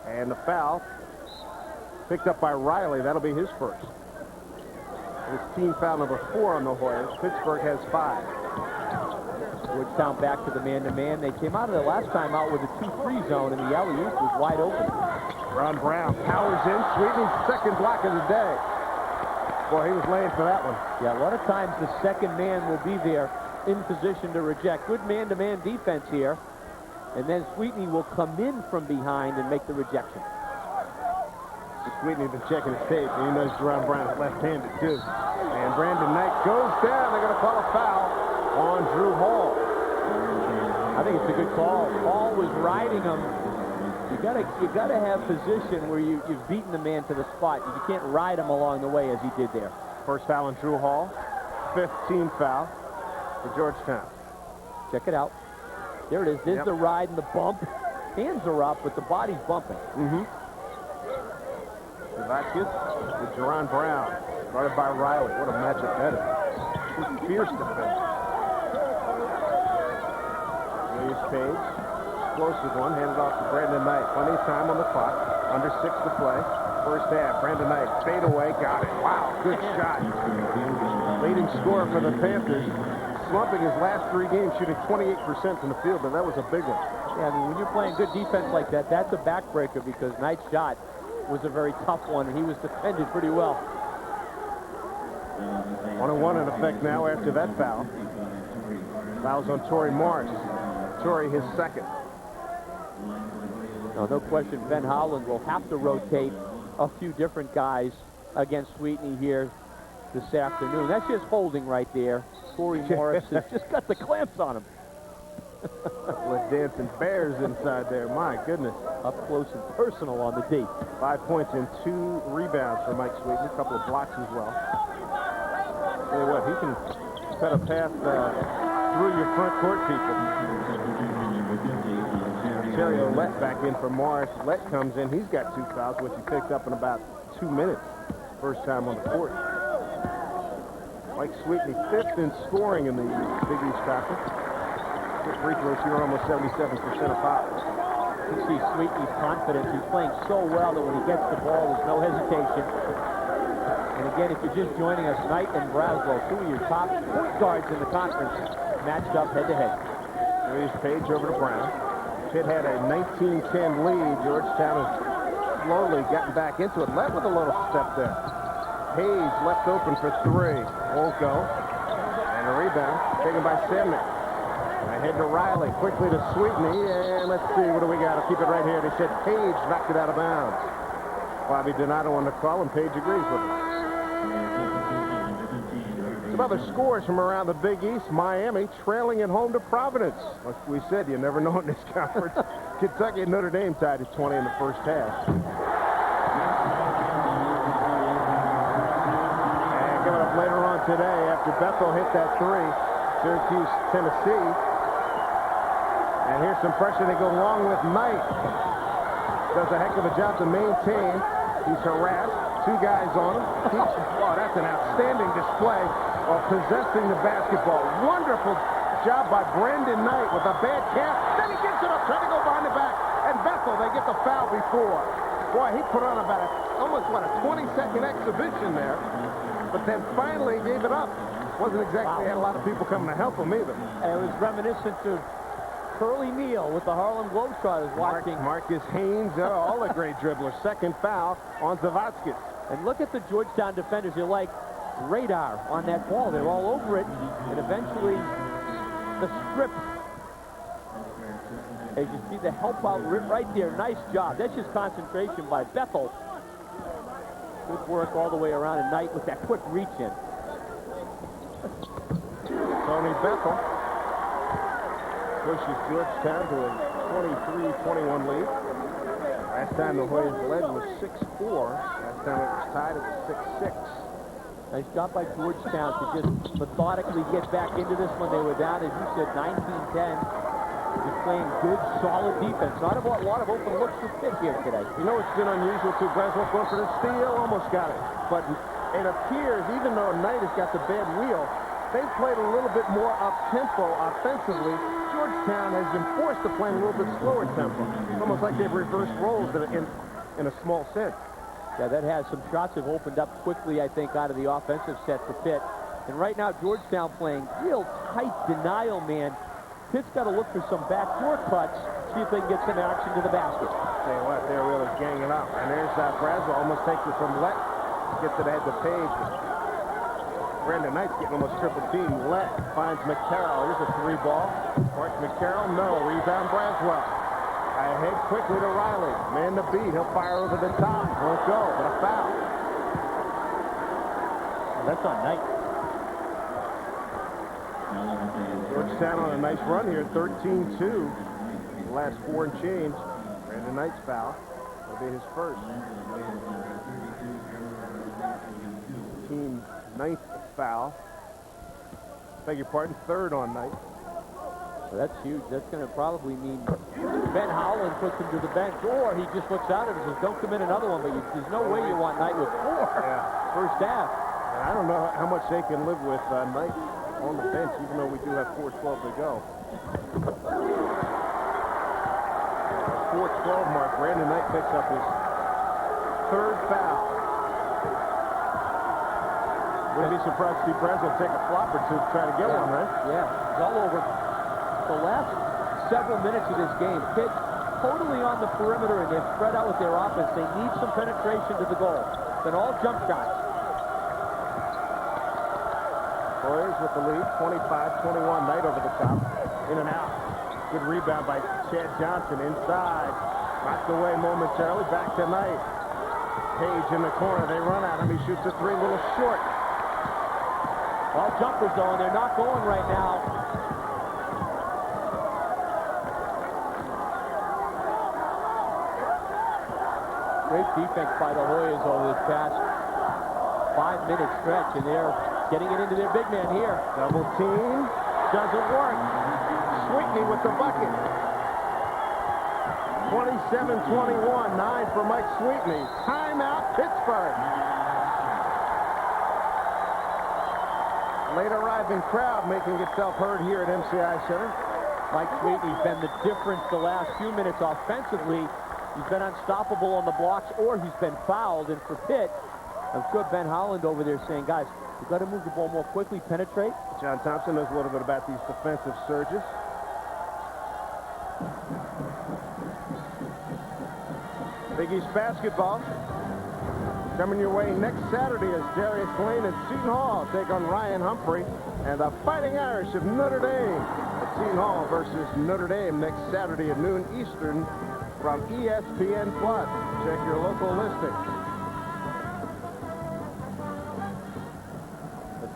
And the foul picked up by Riley. That'll be his first. It's team foul number 4 on the Hoyas. Pittsburgh has 5. Georgetown back to the man-to-man. They came out of the last time out with a 2-3 zone, and the alley-oop was wide open. Ron Brown powers in. Sweeten's second block of the day. Boy, he was laying for that one. Yeah, a lot of times the second man will be there in position to reject. Good man-to-man defense here. And then Sweetney will come in from behind and make the rejection. Sweetney's been checking his tape, and he knows Ron Brown is left-handed, too. And Brandon Knight goes down. They're going to call a foul on Drew Hall. I think it's a good call. Hall was riding him. You gotta have position where you've beaten the man to the spot. You can't ride him along the way as he did there. First foul on Drew Hall. 5th team foul for Georgetown. Check it out. There it is. There's the ride and the bump. Hands are up, but the body's bumping. Vasquez with JARON Brown. Guarded by Riley. What a matchup that is. Fierce defense. Williams Page. Explosive one. Handed off to Brandon Knight. Plenty of time on the clock. Under 6 to play. First half. Brandon Knight. Fade away. Got it. Wow. Good shot. Leading scorer for the Panthers. Slumping his last 3 games, shooting 28% from the field, but that was a big one. Yeah, I mean, when you're playing good defense like that, that's a backbreaker because Knight's shot was a very tough one, and he was defended pretty well. 1-1 in effect now after that foul. Fouls on Torrey Morris. Torrey his second. No question, Ben Howland will have to rotate a few different guys against Sweetney here this afternoon. That's just holding right there. Torrey Morris has just got the clamps on him. With dancing bears inside there. My goodness. Up close and personal on the D. 5 points and 2 rebounds for Mike Sweetney. A couple of blocks as well. Tell you what, he can cut a path through your front court people. Terry Ouellette back in for Morris. Ouellette comes in. He's got 2 fouls, which he picked up in about 2 minutes. First time on the court. Mike Sweetney 5th in scoring in the Big East Conference. Good free throws here, almost 77% of fouls. You see Sweetney's confidence. He's playing so well that when he gets the ball, there's no hesitation. And again, if you're just joining us, Knight and Braswell, 2 of your top point guards in the conference, matched up head-to-head. Here's Page over to Brown. Pitt had a 19-10 lead. Georgetown has slowly gotten back into it. Led with a little step there. Hayes left open for 3. Won't go. And a rebound taken by Semnick. Ahead to Riley. Quickly to Sweetney. And let's see. What do we got? I'll keep it right here. They said Page knocked it out of bounds. Bobby Donato on the call, and Page agrees with him. Some other scores from around the Big East. Miami trailing at home to Providence. Like we said, you never know in this conference. Kentucky and Notre Dame tied at 20 in the first half. Coming up later on today, after Bethel hit that 3, Syracuse, Tennessee. And here's some pressure. They go long with Knight. Does a heck of a job to maintain. He's harassed. 2 guys on him. Oh, that's an outstanding display of possessing the basketball. Wonderful job by Brandon Knight with a bad calf. Then he gets it up, trying to go behind the back. And Bethel, they get the foul before. Boy, he put on about almost a 20-second exhibition there. But then finally gave it up. Wasn't exactly had a lot of people coming to help him either. And it was reminiscent of Curly Neal with the Harlem Globetrotters watching. Marcus Haynes, all the great dribblers. Second foul on Zavadskis. And look at the Georgetown defenders. They're like radar on that ball. They're all over it. And eventually the strip. As you see the help out right there. Nice job. That's just concentration by Bethel. Good work all the way around, and Knight with that quick reach in. Tony Bethel pushes Georgetown to a 23-21 lead. Last time the Hoyas led was 6-4. Last time it was tied at 6-6. Nice job by Georgetown to just methodically get back into this when they were down, as you said, 19-10. Just playing good, solid defense. Not a lot of open looks for Pitt here today. You know it's been unusual, too. Braswell going for the steal, almost got it. But it appears, even though Knight has got the bad wheel, they've played a little bit more up-tempo offensively. Georgetown has been forced to play a little bit slower tempo. It's almost like they've reversed roles in a small sense. Yeah, that has some shots have opened up quickly, I think, out of the offensive set for Pitt. And right now, Georgetown playing real tight denial, man. Pitt's got to look for some backdoor cuts, see if they can get some action to the basket. Tell you what, they're really ganging up. And there's Braswell, almost takes it from Lett. Gets it ahead to Page. Brandon Knight's getting almost triple team. Lett finds McCarroll. Here's a 3-ball. Mark McCarroll, no. Rebound Braswell. Ahead quickly to Riley. Man to beat. He'll fire over the top. Won't go, but a foul. Well, that's on Knight. Georgetown on a nice run here. 13-2. The last 4 and change. Brandon Knight's foul. That'll be his first. Team 9th foul. Beg your pardon, 3rd on Knight. So that's huge. That's going to probably mean Ben Howland puts him to the bench, or he just looks out at it and says, don't commit another one, but there's no way you want Knight with 4 first half. And I don't know how much they can live with Knight on the bench, even though we do have 4:12 to go. 4:12 mark. Brandon Knight picks up his 3rd foul. Wouldn't be surprised to see Braswell take a flop or two to try to get one, right? Yeah, it's all over. The last several minutes of this game, Pitt totally on the perimeter, and they've spread out with their offense. They need some penetration to the goal. Then all jump shots. Hoyas with the lead, 25-21. Knight over the top, in and out. Good rebound by Chad Johnson inside. Knocked away momentarily, back to Knight. Page in the corner, they run at him. He shoots a 3, a little short. All jumpers though, and they're not going right now. Great defense by the Hoyas over this past 5-minute stretch, and they're getting it into their big man here. Double team. Doesn't work. Sweetney with the bucket. 27-21. 9 for Mike Sweetney. Timeout, Pittsburgh. Late arriving crowd making itself heard here at MCI Center. Mike Sweetney's been the difference the last few minutes offensively. He's been unstoppable on the blocks, or he's been fouled. And for Pitt, I'm sure Ben Howland over there saying, guys, we've got to move the ball more quickly, penetrate. John Thompson knows a little bit about these defensive surges. Big East basketball coming your way next Saturday as Darius Lane and Seton Hall take on Ryan Humphrey and the Fighting Irish of Notre Dame. At Seton Hall versus Notre Dame next Saturday at noon Eastern from ESPN+. Check your local listings.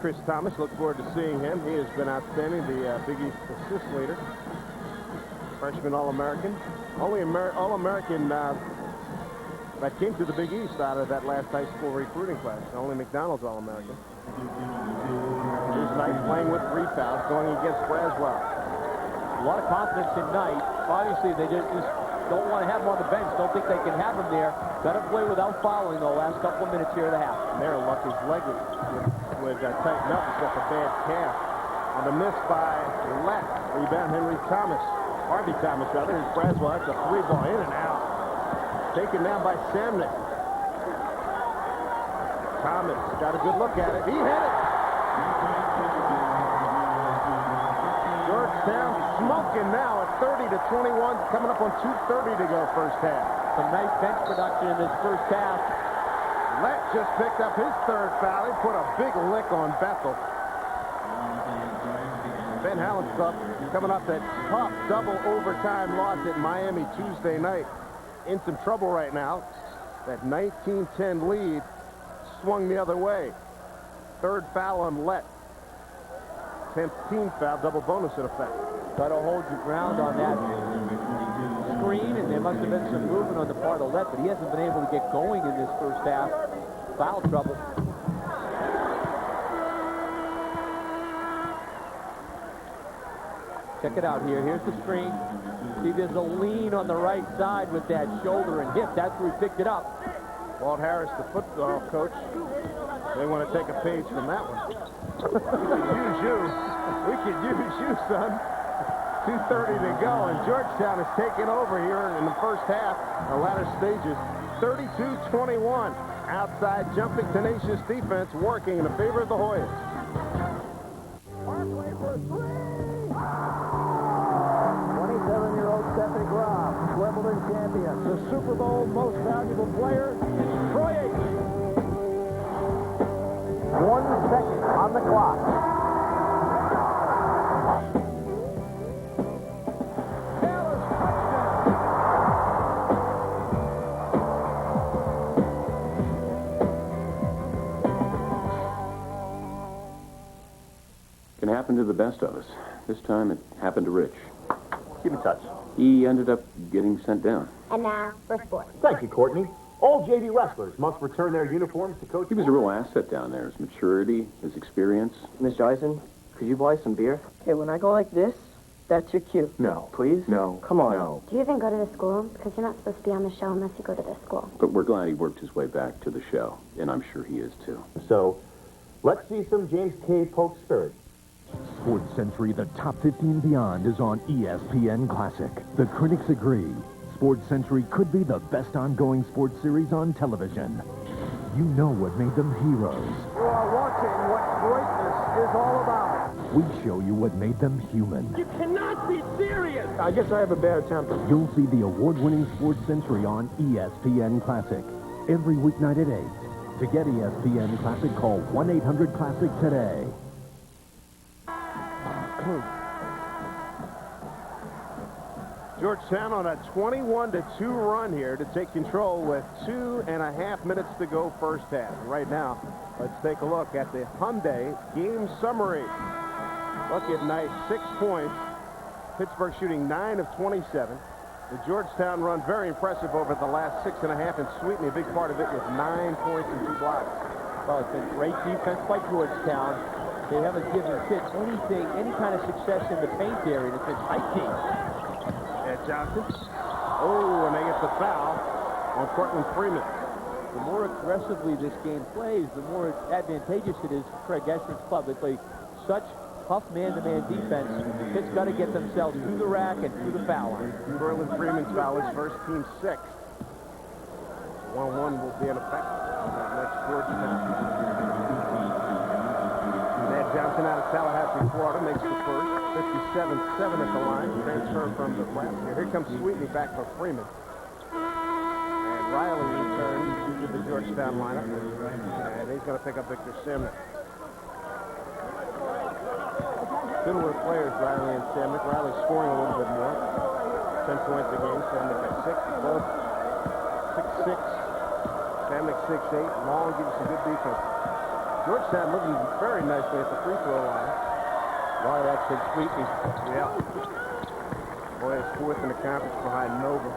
Chris Thomas, look forward to seeing him. He has been outstanding, the Big East assist leader. Freshman All-American. Only All-American that came to the Big East out of that last high school recruiting class. Only McDonald's All-American. Here's Knight playing with 3 fouls, going against Braswell. A lot of confidence in Knight. Obviously, they just don't want to have him on the bench. Don't think they can have him there. Got to play without fouling the last couple of minutes here of the half. And there, luck his leg would tighten up. He's got the bad calf. On the miss by Lett. Rebound Henry Thomas. Harvey Thomas, rather. Here's Braswell. That's a 3-ball in and out. Taken down by Samnick. Thomas got a good look at it. He hit it. Georgetown smoking now at 30-21. Coming up on 2:30 to go first half. Some nice bench production in this first half. Lett just picked up his 3rd foul. He put a big lick on Bethel. Ben Howland's coming off that tough double overtime loss at Miami Tuesday night. In some trouble right now. That 19-10 lead swung the other way. 3rd foul on Lett. 10th team foul, double bonus in effect. Got to hold your ground on that screen, and there must have been some movement on the part of Lett, but he hasn't been able to get going in this first half. foul trouble. Check it out here. Here's the screen. See, there's a lean on the right side with that shoulder and hip. That's where he picked it up. Walt Harris, the football coach, they want to take a page from that one. We could use you. We could use you, son. 2:30 to go, and Georgetown is taking over here in the first half, the latter stages, 32-21. Outside jumping tenacious defense working in the favor of the Hoyas. Parkway for three. 27-year-old Stephanie Groff, Wimbledon champion. The Super Bowl most valuable player is Troy Aikman. 1 second on the clock. Can happen to the best of us. This time it happened to Rich. Keep in touch. He ended up getting sent down. And now for sports. Thank you, Courtney. All JV wrestlers must return their uniforms to Coach. He was a real asset down there. His maturity, his experience. Miss Joyson, could you buy some beer? Okay, when I go like this, that's your cue. No. Please? No. Come on. No. Do you even go to the school? Because you're not supposed to be on the show unless you go to the school. But we're glad he worked his way back to the show, and I'm sure he is too. So, let's see some James K. Polk spirit. Sports Century, the top 50 and beyond, is on ESPN Classic. The critics agree. Sports Century could be the best ongoing sports series on television. You know what made them heroes. You are watching what greatness is all about. We show you what made them human. You cannot be serious. I guess I have a bad temper. You'll see the award-winning Sports Century on ESPN Classic every weeknight at 8. To get ESPN Classic, call 1-800-CLASSIC today. Georgetown on a 21-2 run here to take control with 2.5 minutes to go first half. Right now, let's take a look at the Hyundai game summary. Look at night, 6 points. Pittsburgh shooting 9 of 27. The Georgetown run very impressive over the last 6.5, and Sweetney, a big part of it, with 9 points and 2 blocks. Well, it's been great defense by Georgetown. They haven't given Pitt anything, any kind of success in the paint area. It's been tight game. Ed Johnson. Oh, and they get the foul on Cortland Freeman. The more aggressively this game plays, the more advantageous it is for Craig Escher's club. They play such tough man-to-man defense. Pitt's got to get themselves through the rack and through the foul line. Cortland Freeman's foul is first, team 6. 1-1 will be in effect on that next Georgetown. Ed Johnson out of Tallahassee, Florida, makes the first. 57-7 at the line. Transfer from the left. Here comes Sweetney back for Freeman. And Riley returns to the Georgetown lineup. And he's going to pick up Victor Simnick. Similar players, Riley and Simnick. Riley scoring a little bit more. 10 points a game. Simnick at 6. Both 6'6". Simnick 6'8". Long gives some good defense. Georgetown looking very nicely at the free throw line. A lot of that's been Sweetney. Yeah. Boy, it's 4th in the conference behind Nova.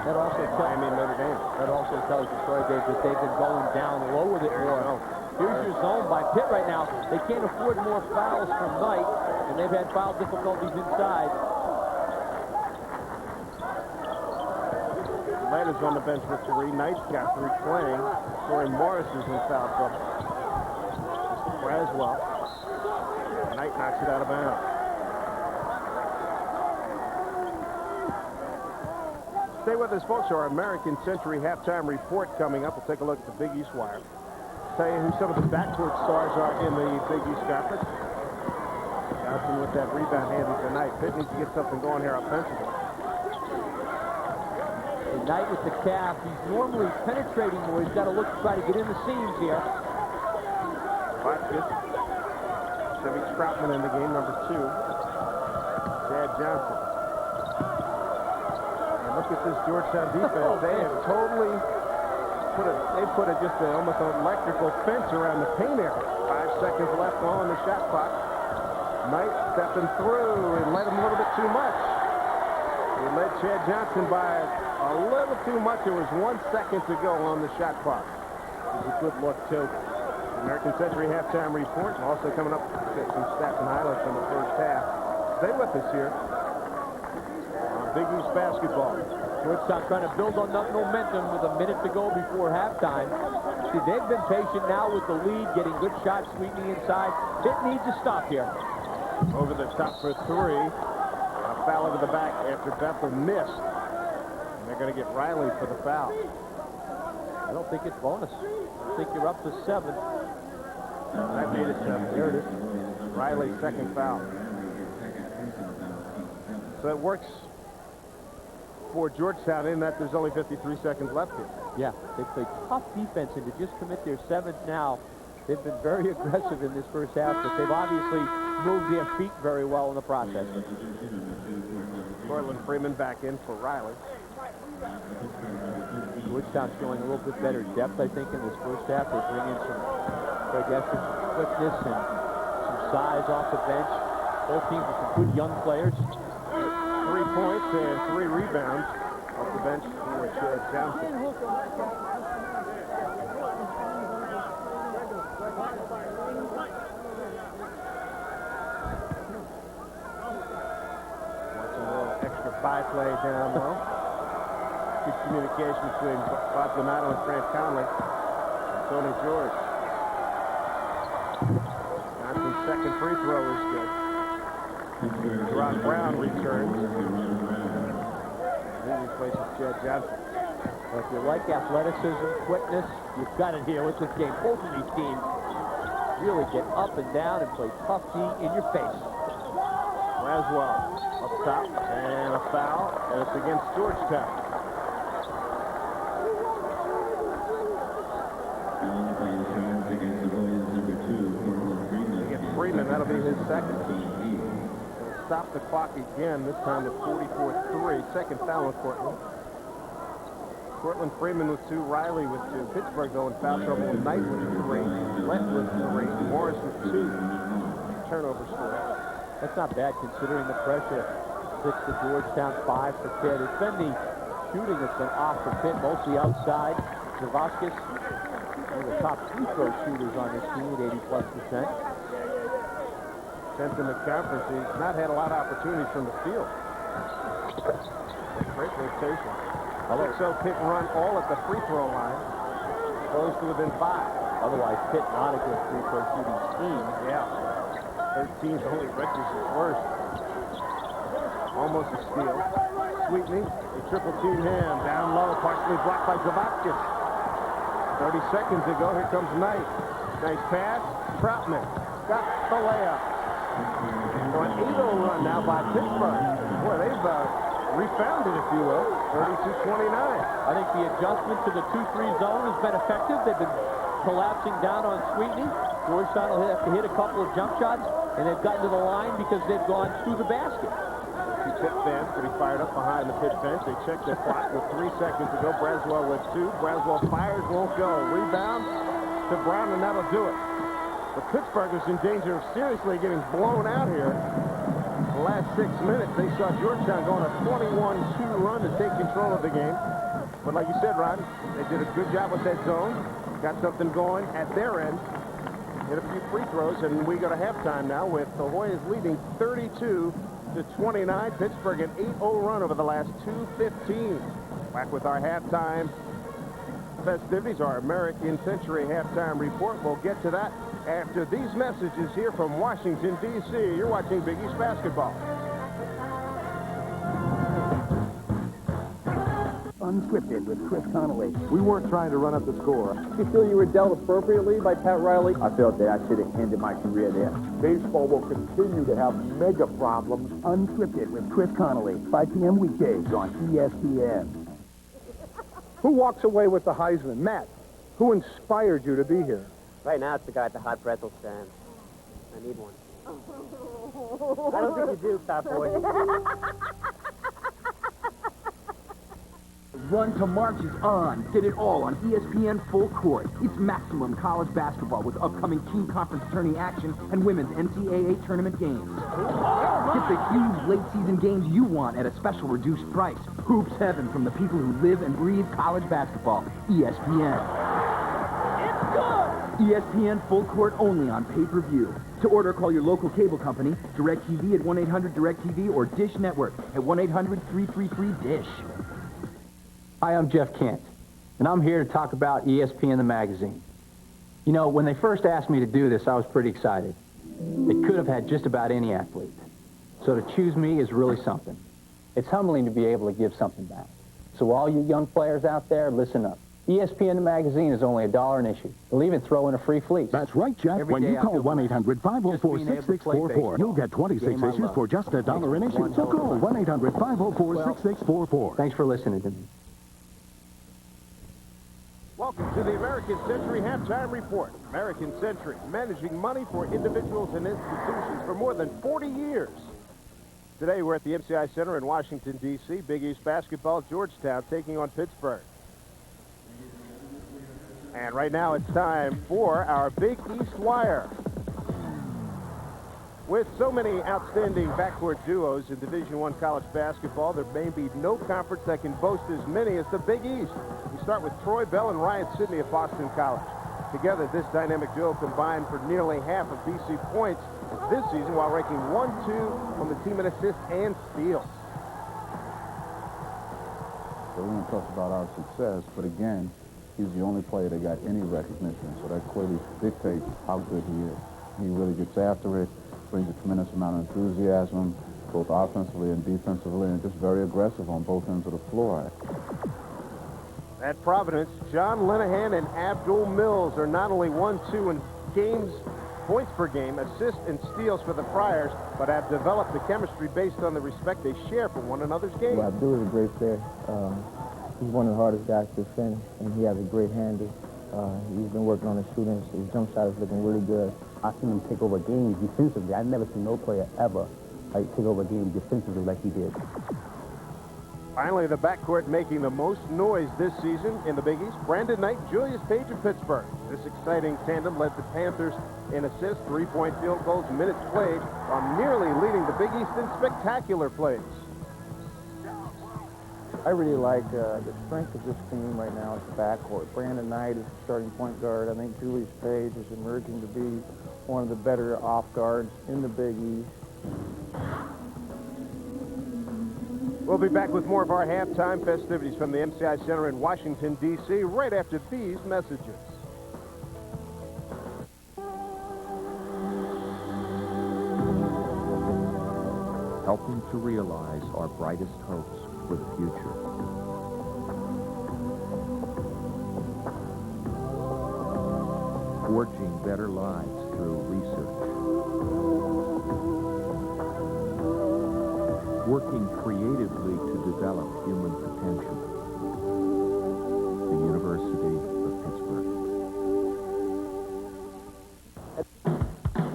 That also tells me Notre Dame. That also tells you, Troy, Dave, that they've been going down low with it more. Here's your zone by Pitt right now. They can't afford more fouls from Knight, and they've had foul difficulties inside. Led is on the bench for 3. Knight's got 3 playing. Corey Morris is in foul trouble. Braswell. Knight knocks it out of bounds. Stay with us, folks. Our American Century halftime report coming up. We'll take a look at the Big East Wire. Tell you who some of the backcourt stars are in the Big East Conference. Johnson with that rebound handy tonight. Pitt needs to get something going here offensively. Knight with the calf. He's normally penetrating more. He's got to look to try to get in the seams here. Watkins. Chevy Stroutman in the game, number 2. Chad Johnson. And look at this Georgetown defense. They have totally put just almost an electrical fence around the paint area. 5 seconds left on the shot clock. Knight stepping through and led him a little bit too much. He led Chad Johnson by a little too much. There was 1 second to go on the shot clock. It's a good look, too. American Century halftime report, and also coming up with some stats and highlights from the first half. Stay with us here on Big East basketball. Georgetown trying to build on that momentum with a minute to go before halftime. See, they've been patient now with the lead, getting good shots, Sweetney inside. Pitt needs a stop here. Over the top for three. A foul into the back after Bethel missed. And they're going to get Riley for the foul. I don't think it's bonus. I think you're up to 7. That made it 7. There it is. Riley's second foul. So it works for Georgetown in that there's only 53 seconds left here. Yeah, they played tough defense, and to just commit their 7th now, they've been very aggressive in this first half, but they've obviously moved their feet very well in the process. Cortland Freeman back in for Riley. Georgetown's showing a little bit better depth, I think, in this first half. They bring in some quickness and some size off the bench. Both teams with some good young players. 3 points and 3 rebounds off the bench for Chad Johnson. Watching a little extra by-play down low. Good communication between Bob Donato and Frank Conley and Tony George. Johnson's second free throw is good. Ron Brown returns. He replaces Chad Johnson. Well, if you like athleticism, quickness, you've got it here with this game. Both of these teams really get up and down and play tough D in your face. Braswell up top, and a foul, and it's against Georgetown. Against Freeman, that'll be his second. Stop the clock again, this time with 44-3. Second foul on Cortland. Cortland Freeman with 2, Riley with 2. Pittsburgh, though, in foul trouble. Knight with 3. Lent with 3. Morris with 2. Turnovers for him. That's not bad considering the pressure. 6 to Georgetown, 5 for Pitt. It's been the shooting that's been off for Pitt, mostly outside. Zavaskis, one of the top free throw shooters on this team at 80+%. 10th in the conference. He's not had a lot of opportunities from the field. Great rotation. 6-0 Pitt run all at the free throw line. Close to within 5. Otherwise, Pitt not a good free throw shooting team. Yeah. 13's only Richardson's worst. Almost a steal. Sweetney, a triple team him. Down low, partially blocked by Zavaskis. 30 seconds ago, here comes Knight. Nice pass. Troutman got the layup. So an 8-0 run now by Pittsburgh. Boy, they've refound it, if you will. 32-29. I think the adjustment to the 2-3 zone has been effective. They've been collapsing down on Sweetney. Georgetown will have to hit a couple of jump shots, and they've gotten to the line because they've gone through the basket. Two Pitt fans pretty fired up behind the Pitt bench. They check their clock with 3 seconds to go. Braswell with 2. Braswell fires, won't go. Rebound to Brown, and that'll do it. But Pittsburgh is in danger of seriously getting blown out here. The last 6 minutes, they saw Georgetown go on a 21-2 run to take control of the game. But like you said, Rod, they did a good job with that zone. Got something going at their end. Hit a few free throws, and we go to halftime now with the Hoyas leading 32-29. Pittsburgh an 8-0 run over the last 2:15. Back with our halftime festivities, our American Century halftime report. We'll get to that after these messages here from Washington, D.C. You're watching Big East Basketball. Unscripted with Chris Connolly. We weren't trying to run up the score. You feel you were dealt appropriately by Pat Riley? I felt that I should have ended my career there. Baseball will continue to have mega problems. Unscripted with Chris Connolly, 5 p.m. weekdays on ESPN. Who walks away with the Heisman? Matt, who inspired you to be here? Right now, it's the guy at the hot pretzel stand. I need one. I don't think you do, fat boy. Run to March is on. Get it all on ESPN Full Court. It's maximum college basketball with upcoming team conference tourney action and women's NCAA tournament games. Get the huge late season games you want at a special reduced price. Hoops heaven from the people who live and breathe college basketball. ESPN. ESPN Full Court only on pay-per-view. To order, call your local cable company, DirecTV at 1-800-DirecTV, or Dish Network at 1-800-333-DISH. Hi, I'm Jeff Kent, and I'm here to talk about ESPN the magazine. You know, when they first asked me to do this, I was pretty excited. They could have had just about any athlete. So to choose me is really something. It's humbling to be able to give something back. So all you young players out there, listen up. ESPN the magazine is only $1 an issue. They'll even throw in a free fleece. That's right, Jeff. When you call 1-800-504-6644, you'll get 26 issues for just $1 an issue. So call 1-800-504-6644. Thanks for listening to me. Welcome to the American Century Halftime Report. American Century, managing money for individuals and institutions for more than 40 years. Today, we're at the MCI Center in Washington, D.C. Big East basketball, Georgetown taking on Pittsburgh. And right now, it's time for our Big East Wire. With so many outstanding backcourt duos in Division I college basketball, there may be no conference that can boast as many as the Big East. We start with Troy Bell and Ryan Sidney of Boston College. Together, this dynamic duo combined for nearly half of BC points this season while ranking 1-2 on the team in assists and steals. So we're going to talk about our success, but again, he's the only player that got any recognition, so that clearly dictates how good he is. He really gets after it, brings a tremendous amount of enthusiasm, both offensively and defensively, and just very aggressive on both ends of the floor. At Providence, John Linehan and Abdul Mills are not only 1-2 in games, points per game, assists and steals for the Friars, but have developed the chemistry based on the respect they share for one another's game. Well, Abdul is a great player. He's one of the hardest guys to defend, and he has a great handle. He's been working on his shooting. His jump shot is looking really good. I've seen him take over games defensively. I've never seen no player ever take over games defensively like he did. Finally, the backcourt making the most noise this season in the Big East. Brandon Knight, Julius Page of Pittsburgh. This exciting tandem led the Panthers in assists, three-point field goals, minutes played, while nearly leading the Big East in spectacular plays. I really like the strength of this team right now at the backcourt. Brandon Knight is the starting point guard. I think Julius Page is emerging to be one of the better off guards in the Big East. We'll be back with more of our halftime festivities from the MCI Center in Washington, D.C. right after these messages. Helping to realize our brightest hopes for the future. Forging better lives through research. Working creatively to develop human potential. The University of Pittsburgh.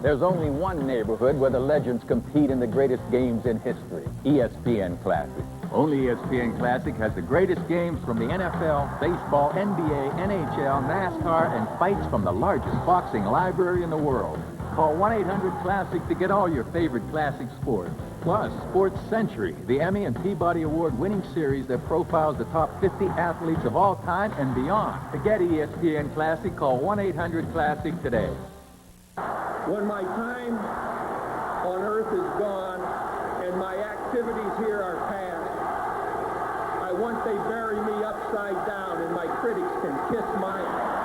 There's only one neighborhood where the legends compete in the greatest games in history, ESPN Classic. Only ESPN Classic has the greatest games from the NFL, baseball, NBA, NHL, NASCAR, and fights from the largest boxing library in the world. Call 1-800-CLASSIC to get all your favorite classic sports. Plus, Sports Century, the Emmy and Peabody Award-winning series that profiles the top 50 athletes of all time and beyond. To get ESPN Classic, call 1-800-CLASSIC today. When my time on Earth is gone and my activities here are past, I want they bury me upside down and my critics can kiss my ass.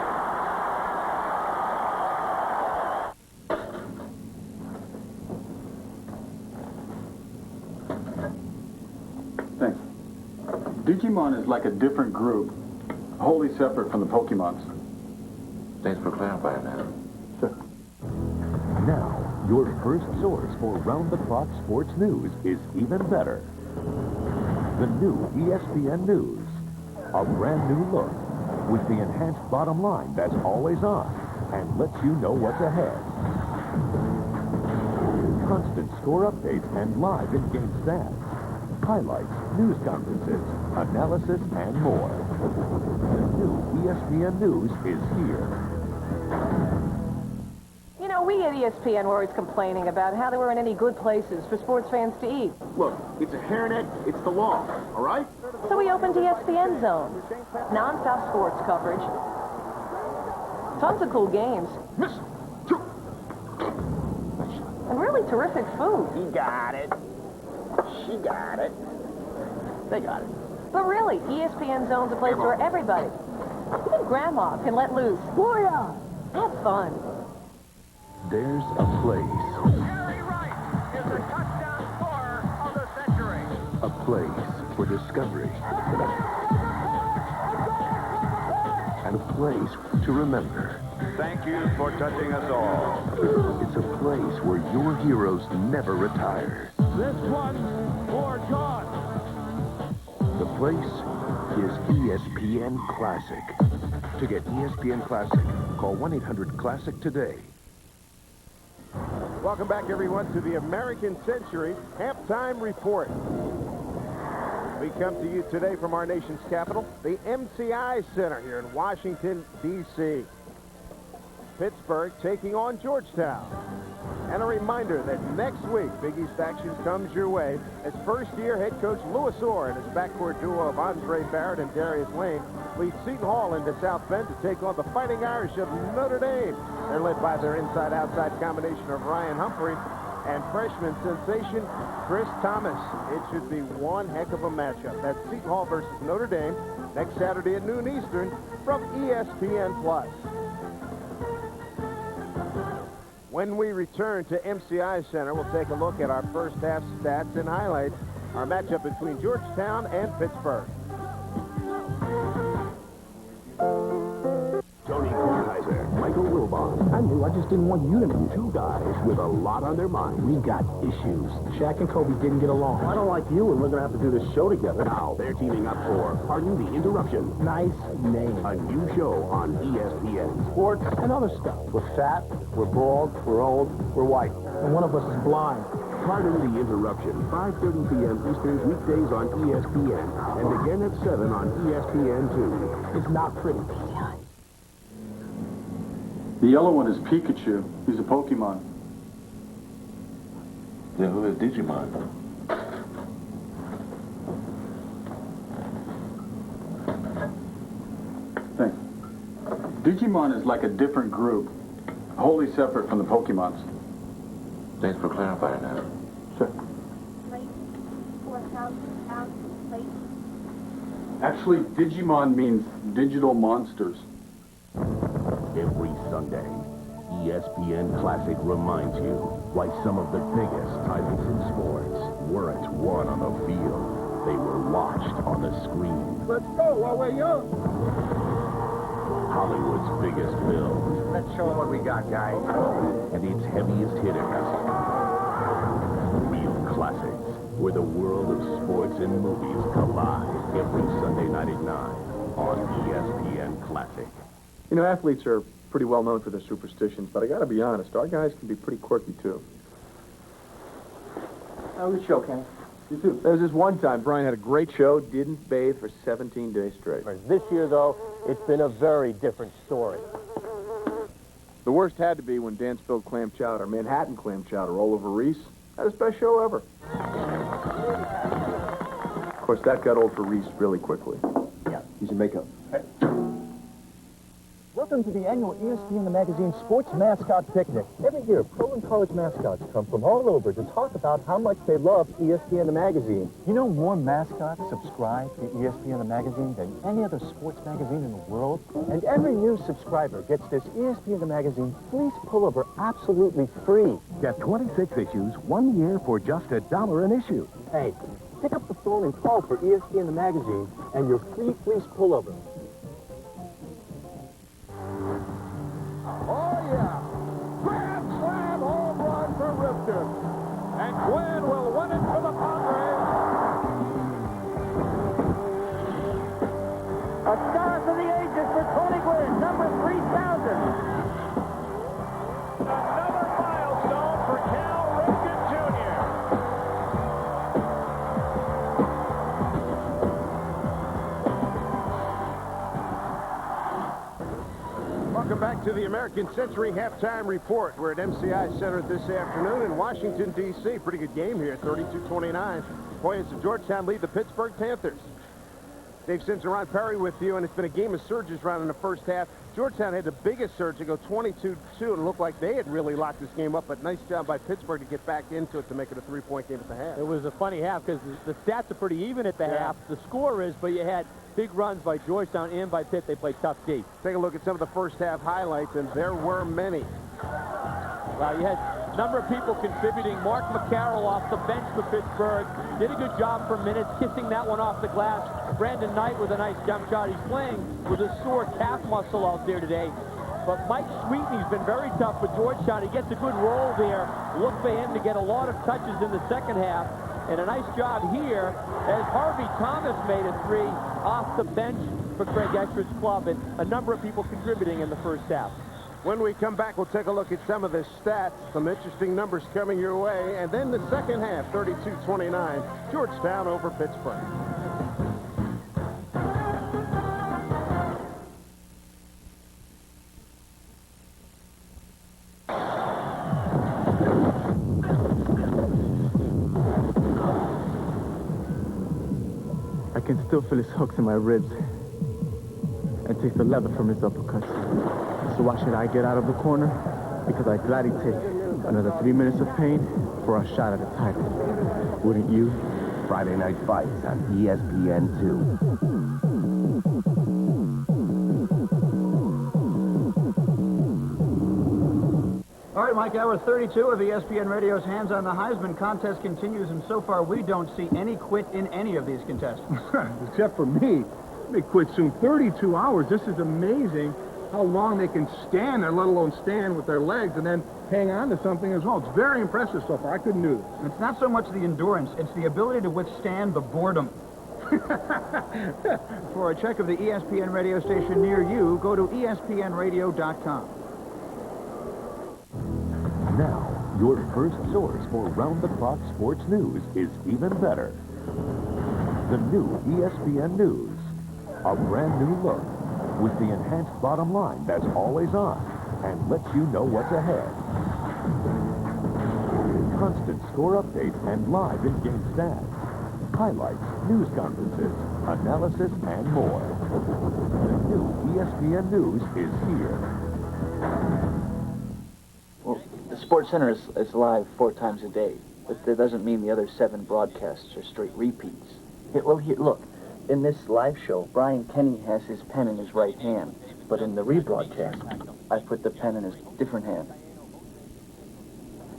Thanks. Digimon is like a different group, wholly separate from the Pokemons. Thanks for clarifying that. Sure. Now, your first source for round-the-clock sports news is even better. The new ESPN News. A brand new look with the enhanced bottom line that's always on and lets you know what's ahead. Constant score updates and live in-game stats. Highlights, news conferences, analysis, and more. The new ESPN News is here. You know, we at ESPN were always complaining about how there weren't any good places for sports fans to eat. Look, it's a hairnet, it's the law, all right? So we opened ESPN Zone. Non-stop sports coverage. Tons of cool games. And really terrific food. He got it. She got it. They got it. But really, ESPN Zone's a place where everybody, even Grandma, can let loose. Hoya! Have fun. There's a place. Harry Rice is the touchdown scorer of the century. A place for discovery. And a place to remember. Thank you for touching us all. It's a place where your heroes never retire. This one's for John. The place is ESPN Classic. To get ESPN Classic, call 1-800-CLASSIC today. Welcome back, everyone, to the American Century Halftime Report. We come to you today from our nation's capital, the MCI Center here in Washington, D.C. Pittsburgh taking on Georgetown. And a reminder that next week, Big East action comes your way as first-year head coach Louis Orr and his backcourt duo of Andre Barrett and Darius Lane lead Seton Hall into South Bend to take on the Fighting Irish of Notre Dame. They're led by their inside-outside combination of Ryan Humphrey and freshman sensation Chris Thomas. It should be one heck of a matchup. That's Seton Hall versus Notre Dame next Saturday at noon Eastern from ESPN+. When we return to MCI Center, we'll take a look at our first half stats and highlights, our matchup between Georgetown and Pittsburgh. Tony Kornheiser, Michael Wilbon. I knew, I just didn't want you to know. Two guys with a lot on their mind. We got issues. Shaq and Kobe didn't get along. I don't like you, and we're going to have to do this show together. Now, they're teaming up for Pardon the Interruption. Nice name. A new show on ESPN. Sports and other stuff. We're fat, we're bald, we're old, we're white. And one of us is blind. Pardon the Interruption, 5:30 p.m. Eastern, weekdays on ESPN, and again at 7 on ESPN2. It's not pretty. The yellow one is Pikachu. He's a Pokemon. Then who is Digimon? Thanks. Digimon is like a different group, wholly separate from the Pokemons. Thanks for clarifying that. Sure. Actually, Digimon means digital monsters. Every Sunday, ESPN Classic reminds you why some of the biggest titles in sports weren't won on the field. They were watched on the screen. Let's go while we're young. Hollywood's biggest films. Let's show them what we got, guys. And its heaviest hitters. Real classics, where the world of sports and movies collide every Sunday night at 9 on ESPN Classic. You know, athletes are pretty well known for their superstitions, but I gotta be honest, our guys can be pretty quirky, too. Oh, good show, Kenny. You too. There was this one time Brian had a great show, didn't bathe for 17 days straight. This year, though, it's been a very different story. The worst had to be when Dan spilled clam chowder, Manhattan clam chowder, all over Reese. Had his best show ever. Of course, that got old for Reese really quickly. Yeah. Use your makeup. Welcome to the annual ESPN the Magazine Sports Mascot Picnic. Every year, pro and college mascots come from all over to talk about how much they love ESPN the Magazine. You know, more mascots subscribe to ESPN the Magazine than any other sports magazine in the world. And every new subscriber gets this ESPN the Magazine fleece pullover absolutely free. Get 26 issues, 1 year for just $1 an issue. Hey, pick up the phone and call for ESPN the Magazine and your free fleece pullover. Oh, yeah. Grand slam home run for Rifter. And Glenn will win it for the Padres. A star for the ages for Tony Gwynn, number 3,000. Another milestone for Cal Ripken Jr. Welcome back to the American Century Halftime Report. We're at MCI Center this afternoon in Washington, D.C. Pretty good game here, 32-29. Hoyas of Georgetown lead the Pittsburgh Panthers. Dave Sims and Ron Perry with you, and it's been a game of surges right in the first half. Georgetown had the biggest surge to go 22-2 and looked like they had really locked this game up, but nice job by Pittsburgh to get back into it to make it a 3-point game at the half. It was a funny half because the stats are pretty even at the half. The score is, but you had big runs by Georgetown and by Pitt. They played tough D. Take a look at some of the first half highlights, and there were many. Well, you had a number of people contributing. Mark McCarroll off the bench for Pittsburgh. Did a good job for minutes, kissing that one off the glass. Brandon Knight with a nice jump shot. He's playing with a sore calf muscle out there today. But Mike Sweetney's been very tough for Georgetown. He gets a good roll there. Look for him to get a lot of touches in the second half. And a nice job here as Harvey Thomas made a three off the bench for Craig Escherich's club. And a number of people contributing in the first half. When we come back, we'll take a look at some of the stats, some interesting numbers coming your way, and then the second half, 32-29, Georgetown over Pittsburgh. I can still feel his hooks in my ribs and taste the leather from his uppercuts. So why should I get out of the corner? Because I gladly take another 3 minutes of pain for a shot at a title. Wouldn't you? Friday Night Fights on ESPN2. All right, Mike, hour 32 of ESPN Radio's Hands on the Heisman contest continues, and so far we don't see any quit in any of these contestants. Except for me. They quit soon. 32 hours. This is amazing how long they can stand there, let alone stand with their legs and then hang on to something as well. It's very impressive so far. I couldn't do this. It's not so much the endurance, it's the ability to withstand the boredom. For a check of the ESPN radio station near you, go to ESPNradio.com. Now, your first source for round-the-clock sports news is even better. The new ESPN News. A brand new look with the enhanced bottom line that's always on and lets you know what's ahead. Constant score updates and live in-game stats. Highlights, news conferences, analysis, and more. The new ESPN News is here. Well, the Sports Center is live 4 times a day, but that doesn't mean the other 7 broadcasts are straight repeats. Well, here, look. In this live show, Brian Kenny has his pen in his right hand, but in the rebroadcast, I put the pen in his different hand.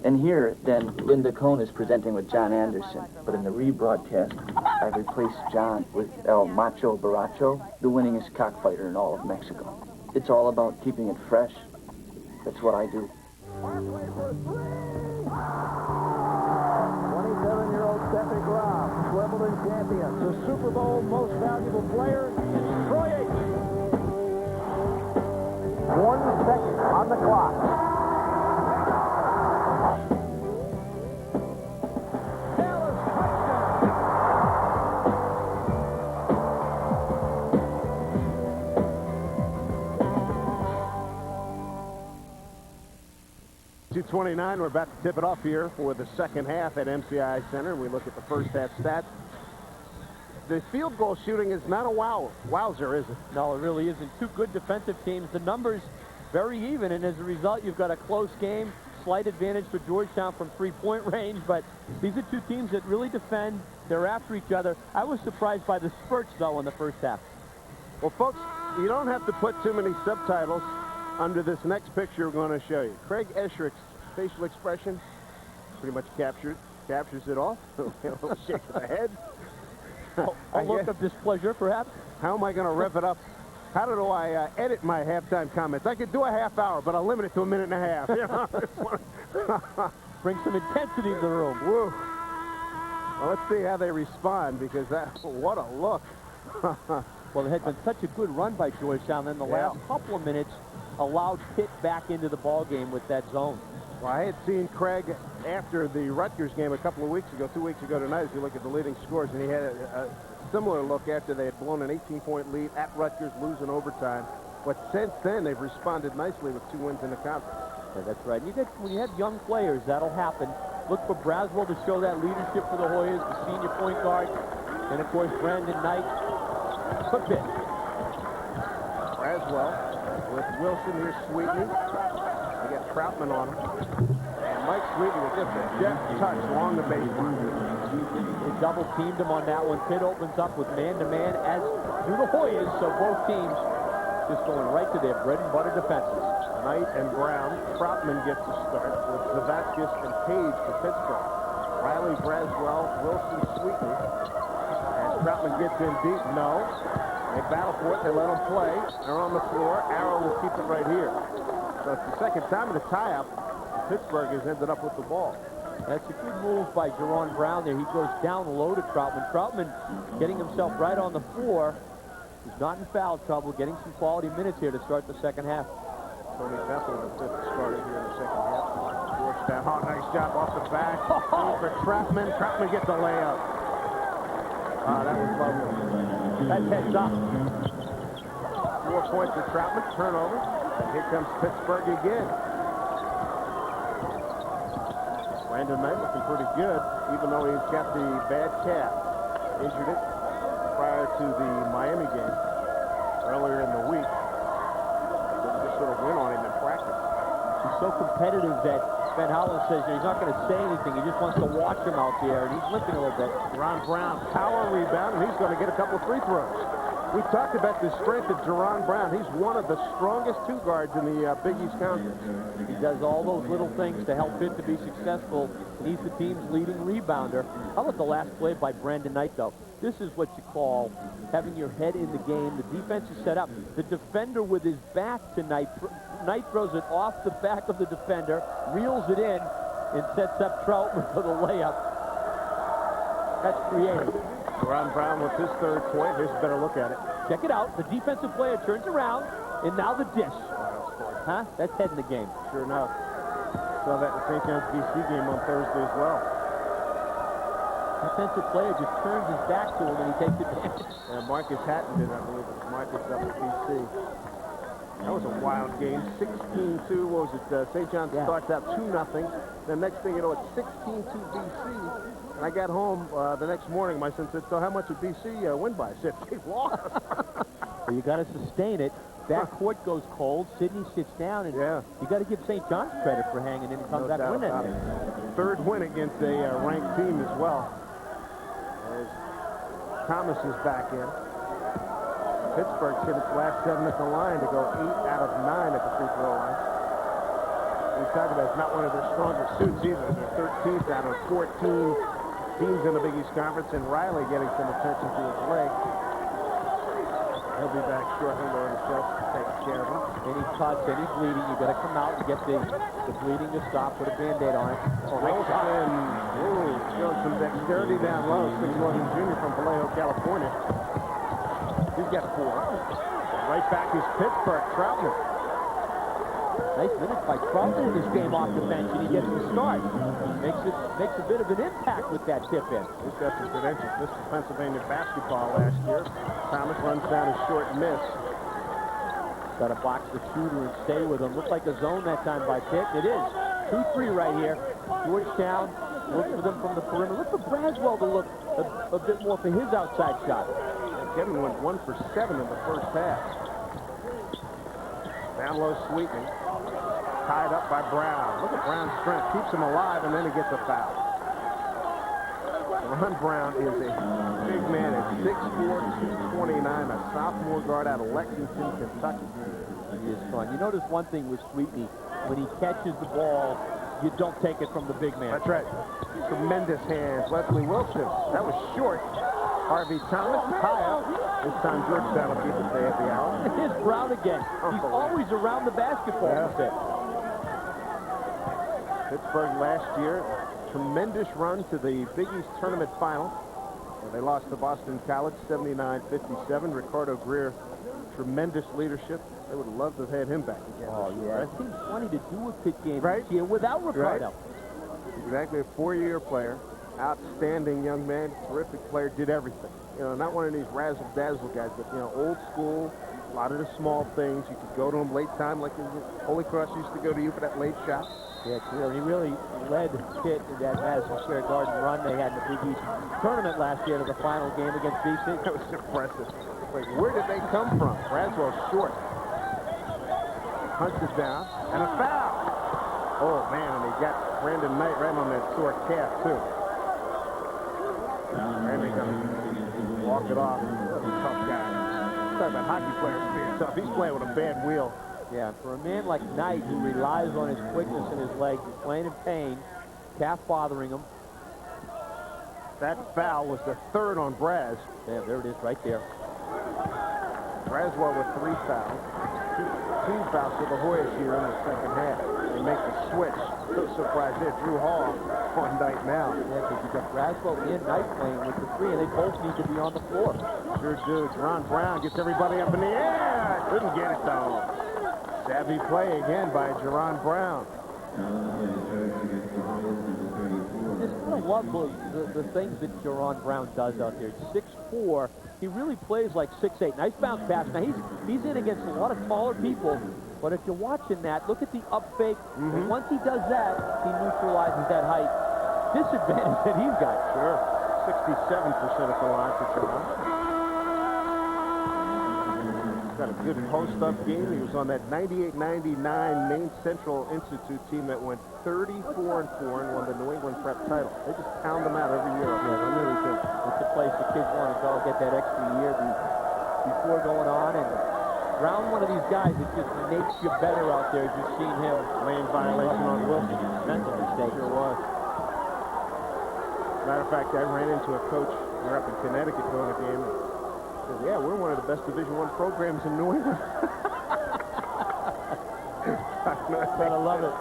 And here, then, Linda Cohn is presenting with John Anderson, but in the rebroadcast, I replaced John with El Macho Baracho, the winningest cockfighter in all of Mexico. It's all about keeping it fresh. That's what I do. 27-year-old Steffi Graf, Wimbledon champion, the Super Bowl most valuable player, Troy Aikman. 1 second on the clock. .29, we're about to tip it off here for the second half at MCI Center. We look at the first half stats. The field goal shooting is not a wowzer, is it? No, it really isn't. 2 good defensive teams. The numbers very even, and as a result, you've got a close game. Slight advantage for Georgetown from 3-point range, but these are 2 teams that really defend. They're after each other. I was surprised by the spurts, though, in the first half. Well, folks, you don't have to put too many subtitles under this next picture we're going to show you. Craig Escherich's facial expression pretty much captures it all. A little shake of the head. A look of displeasure, perhaps. How am I going to rev it up? How do I edit my halftime comments? I could do a half hour, but I'll limit it to a minute and a half. You know? Bring some intensity in the room. Woo. Well, let's see how they respond, because what a look. Well, it had been such a good run by Georgetown. Then the last couple of minutes allowed Pitt back into the ball game with that zone. Well, I had seen Craig after the Rutgers game a couple of weeks ago, 2 weeks ago tonight, if you look at the leading scores, and he had a similar look after they had blown an 18-point lead at Rutgers, losing overtime. But since then, they've responded nicely with 2 wins in the conference. Yeah, that's right. When you have young players, that'll happen. Look for Braswell to show that leadership for the Hoyas, the senior point guard, and, of course, Brandon Knight for Pitt. Braswell with Wilson. Here's Sweetney. They get Troutman on him. And Mike Sweetney with just a deft touch along the baseline. They double teamed him on that one. Pitt opens up with man-to-man, as do the Hoyas, so both teams just going right to their bread-and-butter defenses. Knight and Brown. Troutman gets the start with Zavaskis and Page for Pittsburgh. Riley, Braswell, Wilson, Sweetney. And Troutman gets in deep. No. They battle for it. They let him play. They're on the floor. Arrow will keep it right here. So it's the second time in the tie-up. Pittsburgh has ended up with the ball. That's a good move by JARON Brown there. He goes down low to Troutman. Troutman getting himself right on the floor. He's not in foul trouble, getting some quality minutes here to start the second half. Tony Bethel, the fifth starter here in the second half. Georgetown, oh, nice job off the back. For Troutman. Troutman gets the layup. That was lovely. That's heads up. 4 points for Troutman. Turnover. And here comes Pittsburgh again. Brandon Knight looking pretty good, even though he's got the bad calf. Injured it prior to the Miami game earlier in the week. Just sort of win on him in practice. He's so competitive that Ben Holland says he's not going to say anything. He just wants to watch him out there, and he's limping a little bit. Ron Brown, power rebound, and he's going to get a couple free throws. We talked about the strength of JARON Brown. He's one of the strongest two guards in the Big East Conference. He does all those little things to help Pitt to be successful. He's the team's leading rebounder. How about the last play by Brandon Knight, though? This is what you call having your head in the game. The defense is set up. The defender with his back to Knight. Knight throws it off the back of the defender, reels it in, and sets up Troutman for the layup. That's creative. Ron Brown with his third point. Here's a better look at it. Check it out. The defensive player turns around, and now the dish. Huh? That's head in the game. Sure enough. Saw that in the St. John's BC game on Thursday as well. Defensive player just turns his back to him, and he takes advantage. Marcus Hatton did, I believe. It was Marcus up at BC. That was a wild game. 16-2. What was it? St. John's starts out 2-0. The next thing you know, it's 16-2 BC. And I got home the next morning. My son said, so how much did BC win by? I said, they lost. Well, you got to sustain it. Back court goes cold. Sidney sits down, and you got to give St. John's credit for hanging in and come back and win that game. Third win against a ranked team as well. As Thomas is back in. Pittsburgh's hit its last 7 at the line to go 8 out of 9 at the free throw line. We talked about it's not one of their stronger suits either. They're 13th out of 14 teams in the Big East Conference, and Riley getting some attention to his leg. He'll be back shortly. Lauren Schultz takes care of him. Any cuts, any bleeding, you got to come out and get the bleeding to stop. Put a Band-Aid on it. Wilson, showing some dexterity down low. 6'11" junior from Vallejo, California. He's got 4. Right back is Pittsburgh. Troutman. Nice minutes by Troutman in this game off the bench, and he gets the start. Makes a bit of an impact with that tip-in. He's got some credentials. This is Pennsylvania basketball last year. Thomas runs down a short miss. Got to box the shooter and stay with him. Looked like a zone that time by Pitt. It is. 2-3 right here. Georgetown looks for them from the perimeter. Look for Braswell to look a bit more for his outside shot. Kevin went 1 for 7 in the first half. Down low Sweetney. Tied up by Brown. Look at Brown's strength. Keeps him alive, and then he gets a foul. Ron Brown is a big man at 6'4", 229, a sophomore guard out of Lexington, Kentucky. He is strong. You notice one thing with Sweetney. When he catches the ball, you don't take it from the big man. That's right. Tremendous hands. Leslie Wilson. That was short. Harvey Thomas, tie-up. This time Georgetown will keep it there at the hour. Here's Brown again. He's always around the basketball a bit. Pittsburgh last year, tremendous run to the Big East Tournament Final. They lost to Boston College 79-57. Ricardo Greer, tremendous leadership. They would have loved to have had him back again. Oh, yeah. It seems funny to do a Pitt game this year without Ricardo. Right. Exactly, a 4-year player. Outstanding young man, terrific player, did everything. You know, not one of these razzle-dazzle guys, but, you know, old school, a lot of the small things. You could go to him late time like Holy Cross used to go to you for that late shot. Yeah, clear. He really led Pitt in that Madison Square Garden run they had in the Big East Tournament last year to the final game against BC. That was impressive. Like, where did they come from? Braswell short. hunts it down, and a foul. Oh, man, and he got Brandon Knight right on that sore calf, too. Brandon gonna walk it off. Tough guy. Talk about hockey players being tough. He's playing with a bad wheel. Yeah, for a man like Knight, who relies on his quickness and his legs, he's playing in pain, calf bothering him. That foul was the third on Braz. Yeah, there it is right there. Braswell with 3 fouls. Two fouls for the Hoyas here in the second half. They make the switch. No surprise there. Drew Hall on Knight now. Yeah, because you've got Braswell and Knight playing with the 3, and they both need to be on the floor. Sure do. Ron Brown gets everybody up in the air. Couldn't get it, though. Savvy play again by Jaron Brown. Just kind of love the things that Jaron Brown does out there. 6'4". He really plays like 6'8". Nice bounce pass. Now, he's in against a lot of taller people, but if you're watching that, look at the up fake. And once he does that, he neutralizes that height disadvantage that he's got. Sure. 67% at the line for Jaron. Got a good post-up game. He was on that 98-99 Maine Central Institute team that went 34-4 and won the New England Prep title. They just pound them out every year. Yeah, they really do. It's the place the kids want to go, get that extra year before going on. And round one of these guys, it just makes you better out there as you've seen him. Lane violation on Wilson. Mental mistake. Sure was. Matter of fact, I ran into a coach. We were up in Connecticut doing a game. Yeah, we're one of the best Division I programs in New England. I love it.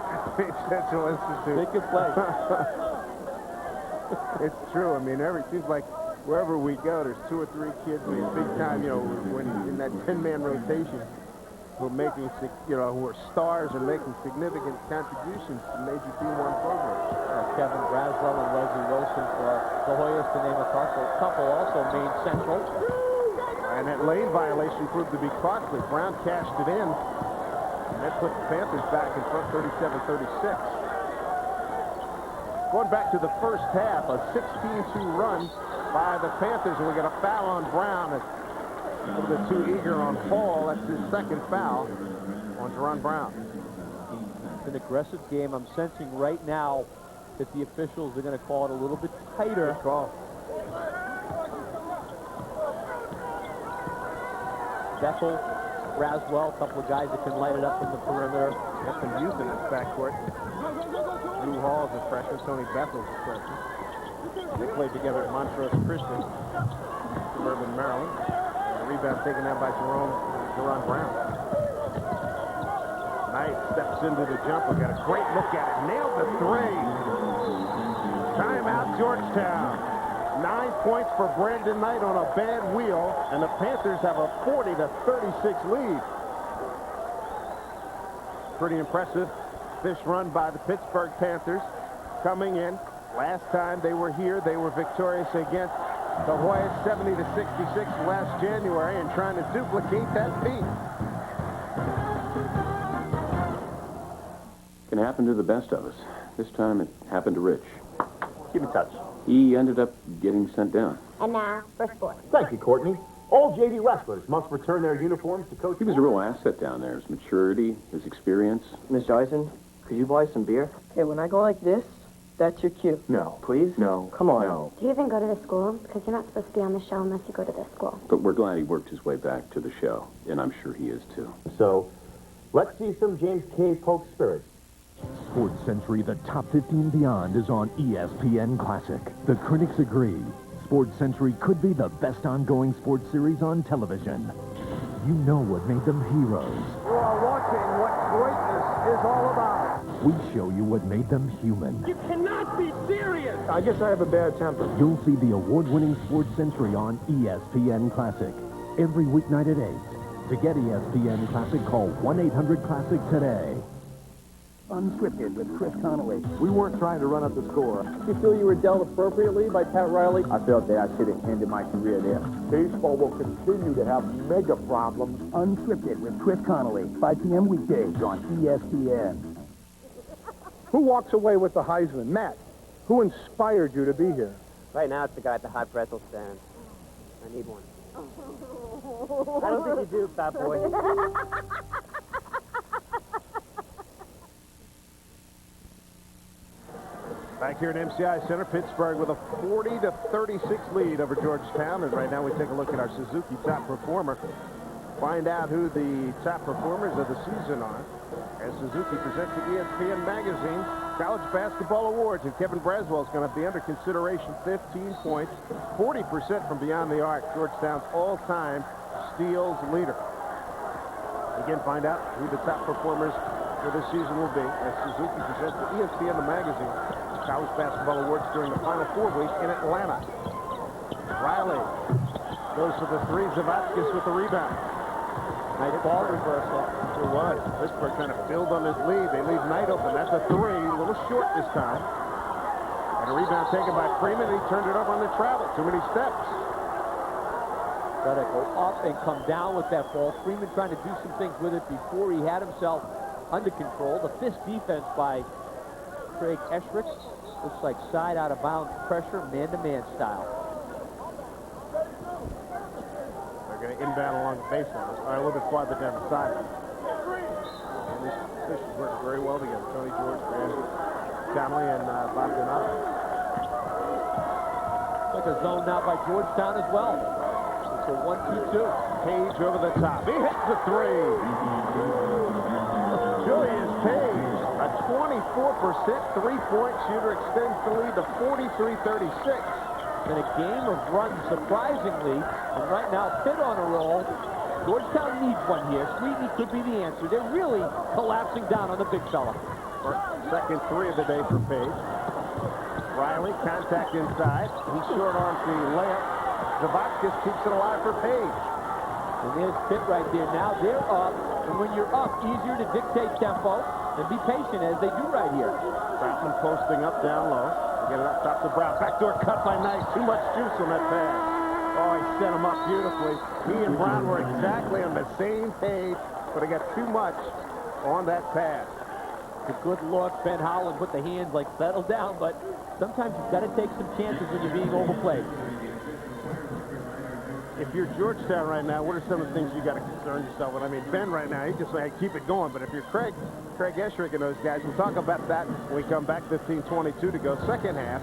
Central Institute. They can play. It's true. I mean, it seems like wherever we go, there's 2 or 3 kids, I mean, big time, you know, when in that 10-man rotation, who are making, you know, who are stars and making significant contributions to major D1 programs. Kevin Braswell and Leslie Wilson for the Hoyas, to name a couple also Maine Central. And that lane violation proved to be costly. Brown cashed it in. And that put the Panthers back in front 37-36. Going back to the first half, a 16-2 run by the Panthers. And we got a foul on Brown. A little bit too eager on Paul. That's his second foul on Jaron Brown. It's an aggressive game. I'm sensing right now that the officials are going to call it a little bit tighter. Good call. Bethel, Braswell, a couple of guys that can light it up from the perimeter. Got some youth in this backcourt. Drew Hall is a freshman. Tony Bethel is a freshman. They played together at Montrose Christian, suburban Maryland. And the rebound taken out by Jaron Brown. Knight steps into the jumper. Got a great look at it. Nailed the 3. Timeout, Georgetown. 9 points for Brandon Knight on a bad wheel, and the Panthers have a 40-36 lead. Pretty impressive fish run by the Pittsburgh Panthers coming in. Last time they were here, they were victorious against the Hoyas 70-66 last January, and trying to duplicate that feat. Can happen to the best of us. This time it happened to Rich. Keep in touch. He ended up getting sent down. And now for sports. Thank you, Courtney. All JV wrestlers must return their uniforms to Coach. He was a real asset down there. His maturity, his experience. Miss Joyson, could you buy some beer? Okay, when I go like this, that's your cue. No. Please? No. Come on. No. Do you even go to the school? Because you're not supposed to be on the show unless you go to this school. But we're glad he worked his way back to the show, and I'm sure he is too. So, let's see some James K. Polk spirit. Sports Century, the top 15 beyond, is on ESPN Classic. The critics agree. Sports Century could be the best ongoing sports series on television. You know what made them heroes. You are watching what greatness is all about. We show you what made them human. You cannot be serious. I guess I have a bad temper. You'll see the award-winning Sports Century on ESPN Classic every weeknight at 8. To get ESPN Classic, call 1-800-CLASSIC today. Unscripted with Chris Connolly. We weren't trying to run up the score. You feel you were dealt appropriately by Pat Riley? I felt that I should have ended my career there. Baseball will continue to have mega problems. Unscripted with Chris Connolly, 5 p.m. weekdays on ESPN. Who walks away with the Heisman? Matt, who inspired you to be here? Right now, it's the guy at the hot pretzel stand. I need one. I don't think you do, fat boy. Back here at MCI Center, Pittsburgh with a 40-36 lead over Georgetown. And right now we take a look at our Suzuki top performer. Find out who the top performers of the season are. As Suzuki presents the ESPN Magazine College Basketball Awards. And Kevin Braswell is going to be under consideration. 15 points, 40% from beyond the arc. Georgetown's all-time steals leader. Again, find out who the top performers for this season will be as Suzuki presents the ESPN Magazine College Basketball Awards during the Final Four week in Atlanta. Riley goes for the three. Zavotskis with the rebound. Nice ball reversal. It was. Pittsburgh trying to build on his lead. They leave Knight open. That's a three. A little short this time. And a rebound taken by Freeman. He turned it over on the travel. Too many steps. Got to go up and come down with that ball. Freeman trying to do some things with it before he had himself under control. The fist defense by Craig Eschrich. Looks like side out of bounds pressure, man-to-man style. They're going to inbound along the baseline. A little bit farther down the sideline. And these positions work very well together. Tony George, Brandon Conley, and Bob Donato. Like a zone now by Georgetown as well. It's a 1-2-2. Page over the top. He hits the three. Julius Page, a 24% three-point shooter, extends the lead to 43-36. In a game of runs, surprisingly, and right now Pitt on a roll. Georgetown needs one here. Sweetney could be the answer. They're really collapsing down on the big fella. Second three of the day for Page. Riley, contact inside. He short arms the layup. Zavotskis keeps it alive for Page. And there's Pitt right there. Now they're up. And when you're up, easier to dictate tempo and be patient as they do right here. Troutman posting up down low. Get it up top to Brown. Backdoor cut by Knight. Too much juice on that pass. Oh, he set him up beautifully. He and Brown were exactly on the same page, but he got too much on that pass. A good look. Ben Howland put the hands like settle down, but sometimes you've got to take some chances when you're being overplayed. If you're Georgetown right now, what are some of the things you got to concern yourself with? I mean, Ben right now, he just like, keep it going. But if you're Craig Eschrich and those guys, we'll talk about that when we come back. 15:22 to go. Second half,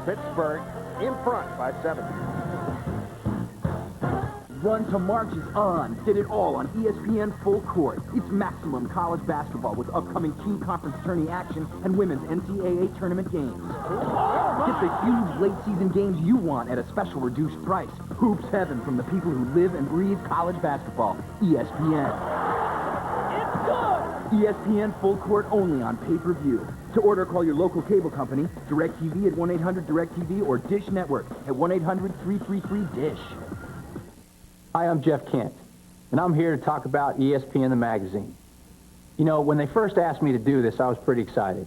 Pittsburgh in front by 7. Run to March is on. Get it all on ESPN Full Court. It's maximum college basketball with upcoming team conference tourney action and women's NCAA tournament games. Get the huge late-season games you want at a special reduced price. Hoops heaven from the people who live and breathe college basketball. ESPN. It's good! ESPN Full Court only on pay-per-view. To order, call your local cable company, DirecTV at 1-800-DirecTV, or Dish Network at 1-800-333-DISH. Hi, I'm Jeff Kent, and I'm here to talk about ESPN the magazine. You know, when they first asked me to do this, I was pretty excited.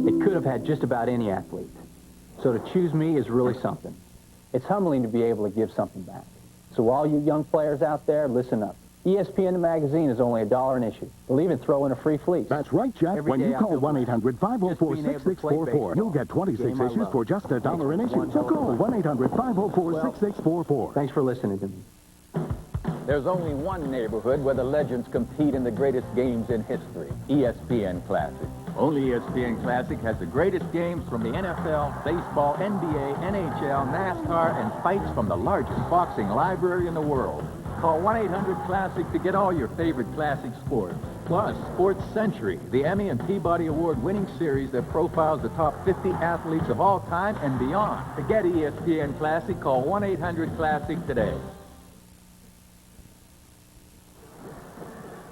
It could have had just about any athlete. So to choose me is really something. It's humbling to be able to give something back. So all you young players out there, listen up. ESPN the magazine is only $1 an issue. They'll even throw in a free fleece. That's right, Jeff. When you call 1-800-504-6644, you'll get 26 issues for just $1 an issue. So call 1-800-504-6644. Thanks for listening to me. There's only one neighborhood where the legends compete in the greatest games in history, ESPN Classic. Only ESPN Classic has the greatest games from the NFL, baseball, NBA, NHL, NASCAR, and fights from the largest boxing library in the world. Call 1-800-CLASSIC to get all your favorite classic sports. Plus, Sports Century, the Emmy and Peabody Award-winning series that profiles the top 50 athletes of all time and beyond. To get ESPN Classic, call 1-800-CLASSIC today.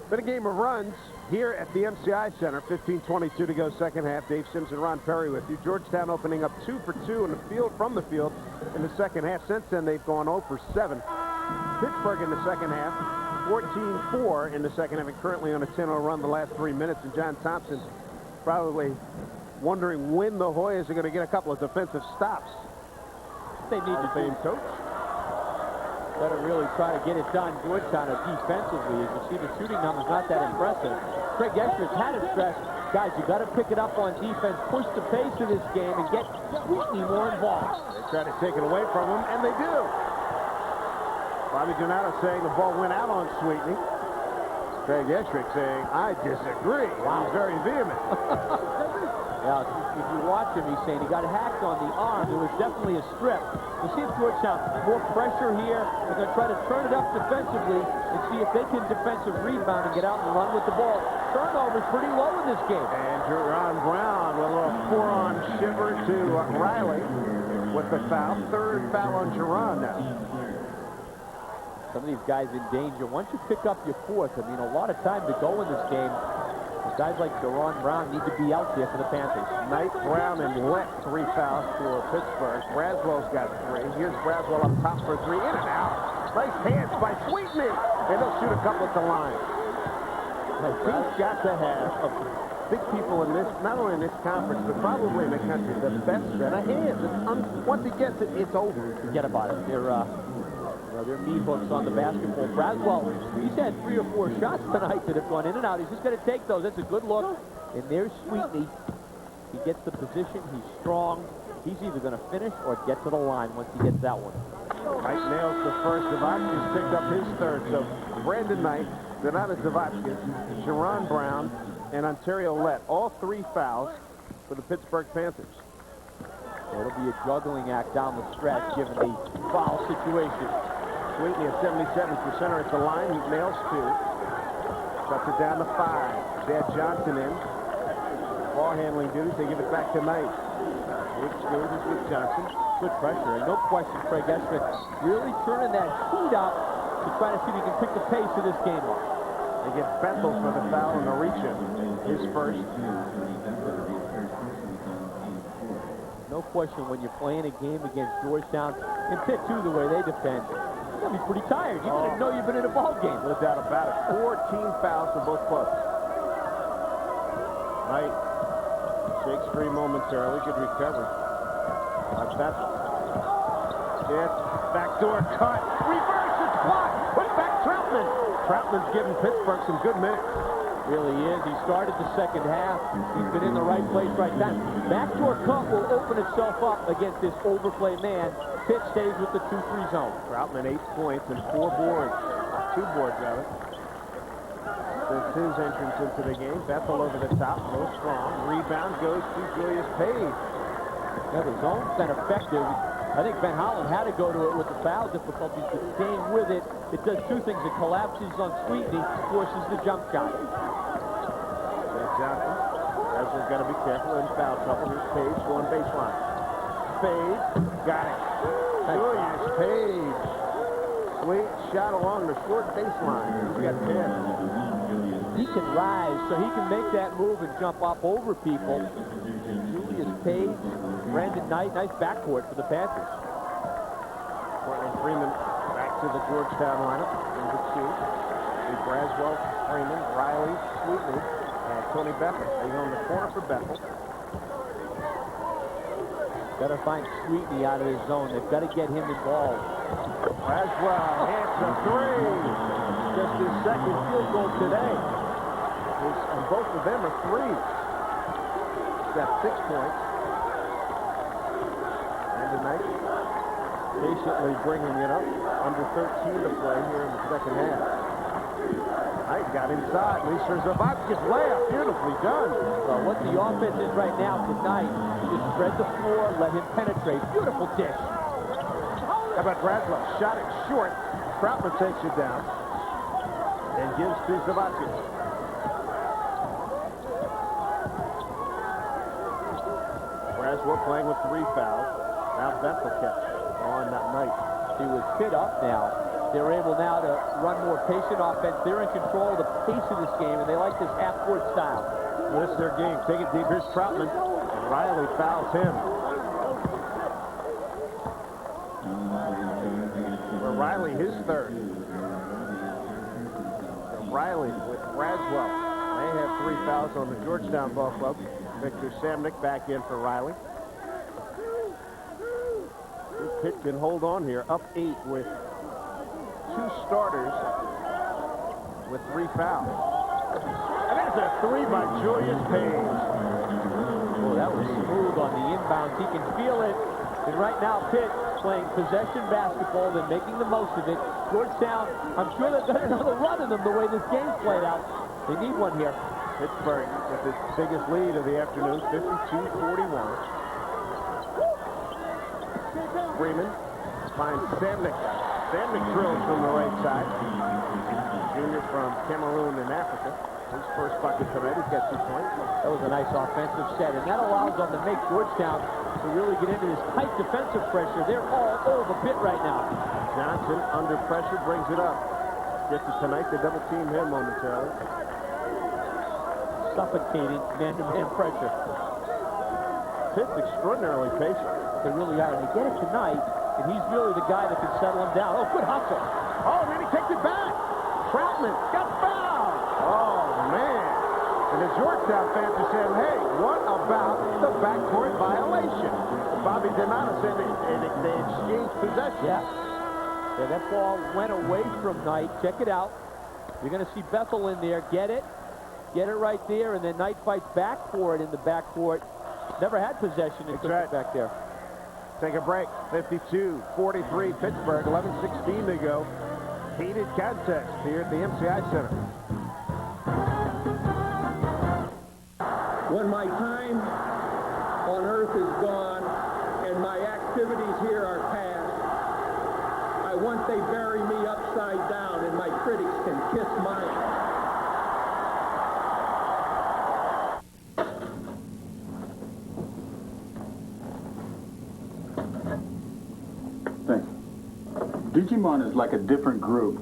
Been a game of runs here at the MCI Center. 15:22 to go, second half. Dave Simpson, Ron Perry with you. Georgetown opening up 2 for 2 in the field, from the field in the second half. Since then, they've gone 0 for 7. Pittsburgh in the second half, 14-4 in the second half, and currently on a 10-0 run the last 3 minutes. And John Thompson probably wondering when the Hoyas are going to get a couple of defensive stops. They need to be coach. Better really try to get it done. Georgetown defensively, as you see, the shooting numbers not that impressive. Craig Eschrich had it stressed. Guys, you got to pick it up on defense, push the pace of this game, and get Sweetney more involved. They try to take it away from him, and they do. Bobby Donato saying the ball went out on Sweetney. Craig Eschrich saying, I disagree. Wow. He's very vehement. Now, if you watch him, he's saying he got hacked on the arm. There was definitely a strip. We'll see if Georgetown more pressure here. They're going to try to turn it up defensively and see if they can defensive rebound and get out and run with the ball. Turnovers pretty low in this game. And JARON Brown with a little forearm shiver to Riley with the foul. Third foul on JARON now. Some of these guys in danger. Once you pick up your fourth, I mean, a lot of time to go in this game. Guys like JARON Brown need to be out there for the Panthers. Knight, Brown, and Lett, 3 fouls for Pittsburgh. Braswell's got 3. Here's Braswell up top for 3. In and out. Nice hands by Sweetney. And they'll shoot a couple at the line. He's got to have big people in this, not only in this conference, but probably in the country, the best set of hands. Once he gets it, it's over. Forget about it. They're knee hooks on the basketball. Braswell, he's had 3 or 4 shots tonight that have gone in and out. He's just going to take those. That's a good look. And there's Sweetney. He gets the position. He's strong. He's either going to finish or get to the line once he gets that one. Knight nails the first. Zavotskis picked up his third. So Brandon Knight, Donatas Zavotskis, JARON Brown, and Ontario Lett. All 3 fouls for the Pittsburgh Panthers. It'll be a juggling act down the stretch given the foul situation. Sweetney at 77% at the line. He nails 2. Cuts it down to 5. Chad Johnson in. Ball handling duties. They give it back to Knight. Exchanges with Johnson. Good pressure. And no question, Craig Esmond really turning that heat up to try to see if he can pick the pace of this game up. They get Bethel for the foul on Aricha. His first. No question when you're playing a game against Georgetown and Pitt, too, the way they defend. You'll be pretty tired. You didn't know you've been in a ball game. No doubt about it. 14 fouls for both clubs. Knight shakes free momentarily. Good recovery. Bethel. Yes. Backdoor cut. Reverse. It's blocked. Put back Troutman. Troutman's giving Pittsburgh some good minutes. Really is. He started the second half. He's been in the right place right now. Backdoor cut will open itself up against this overplay man. Pitt stays with the 2-3 zone. Troutman 8 points and 4 boards. 2 boards, rather. Since his entrance into the game. Bethel over the top. No strong. Rebound goes to Julius Page. Yeah, the zone's been effective. I think Ben Holland had to go to it with the foul difficulties, but staying with it, it does 2 things. It collapses on Sweetney, forces the jump shot. Johnson. Ezra's got to be careful in foul trouble. Here's Page going baseline. Page got it. Julius Page. Sweet shot along the short baseline. He's got 10. He can rise, so he can make that move and jump up over people. Julius Page, Brandon Knight, nice backcourt for the Panthers. Portland Freeman back to the Georgetown lineup. Number 2. Braswell, Freeman, Riley, Sweetney, and Tony Bethel. They go in the corner for Bethel. Got to find Sweetney out of his zone. They've got to get him involved. Braswell hits a 3. Just his second field goal today. And both of them are 3s. He's got 6 points. And tonight, patiently bringing it up. Under 13 to play here in the second half. Knight got inside. Lisa Zavotskis layup. Beautifully done. So what the offense is right now tonight is spread the floor, let him penetrate. Beautiful dish. How about Braswell? Shot it short. Troutman takes it down and gives to Zavotskis. Braswell playing with 3 fouls. Now Bethel kept on that night. He was Pitt up now. They're able now to run more patient offense. They're in control of the pace of this game, and they like this half-court style. This is their game. Take it deep. Here's Troutman. And Riley fouls him. For Riley, his 3rd. So Riley with Braswell. They have 3 fouls on the Georgetown ball club. Victor Samnick back in for Riley. Pitt can hold on here. Up 8 with 2 starters with 3 fouls. And there's a 3 by Julius Page. Oh, that was smooth on the inbounds. He can feel it. And right now, Pitt playing possession basketball. They're making the most of it. Georgetown, I'm sure they've got another run in them the way this game's played out. They need one here. Pittsburgh with its biggest lead of the afternoon, 52-41. Freeman finds Samnick. Samnick drills from the right side. Junior from Cameroon in Africa. His first bucket tonight. He's got 2 points. That was a nice offensive set, and that allows them to make Georgetown to really get into this tight defensive pressure. They're all over Pitt right now. Johnson under pressure brings it up. Gets it tonight. They double team him momentarily. Suffocating man-to-man pressure. Pitt's extraordinarily patient. They really are, and they get it tonight, and he's really the guy that can settle him down. Oh, good hustle. Oh, then he takes it back. Troutman got fouled. Oh, man. And the Georgetown fans are saying, hey, what about the backcourt violation? Bobby Donato said they exchanged possession. Yeah, that ball went away from Knight. Check it out. You're going to see Bethel in there. Get it right there, and then Knight fights back for it in the backcourt. Never had possession and took it back there. Take a break. 52-43 Pittsburgh, 11:16 to go. Heated contest here at the MCI Center. When my time on earth is gone and my activities here are past, I want they bury me upside down and my critics can kiss mine. Thanks. Digimon is like a different group,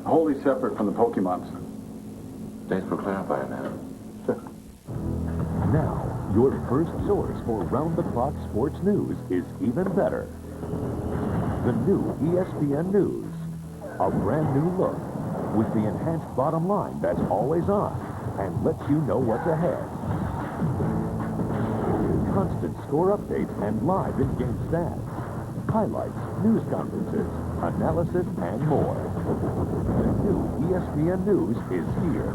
wholly separate from the Pokemons. Thanks for clarifying that. Now, your first source for round-the-clock sports news is even better. The new ESPN News. A brand new look with the enhanced bottom line that's always on and lets you know what's ahead. Constant score updates and live in-game stats. Highlights, news conferences, analysis, and more. The new ESPN News is here.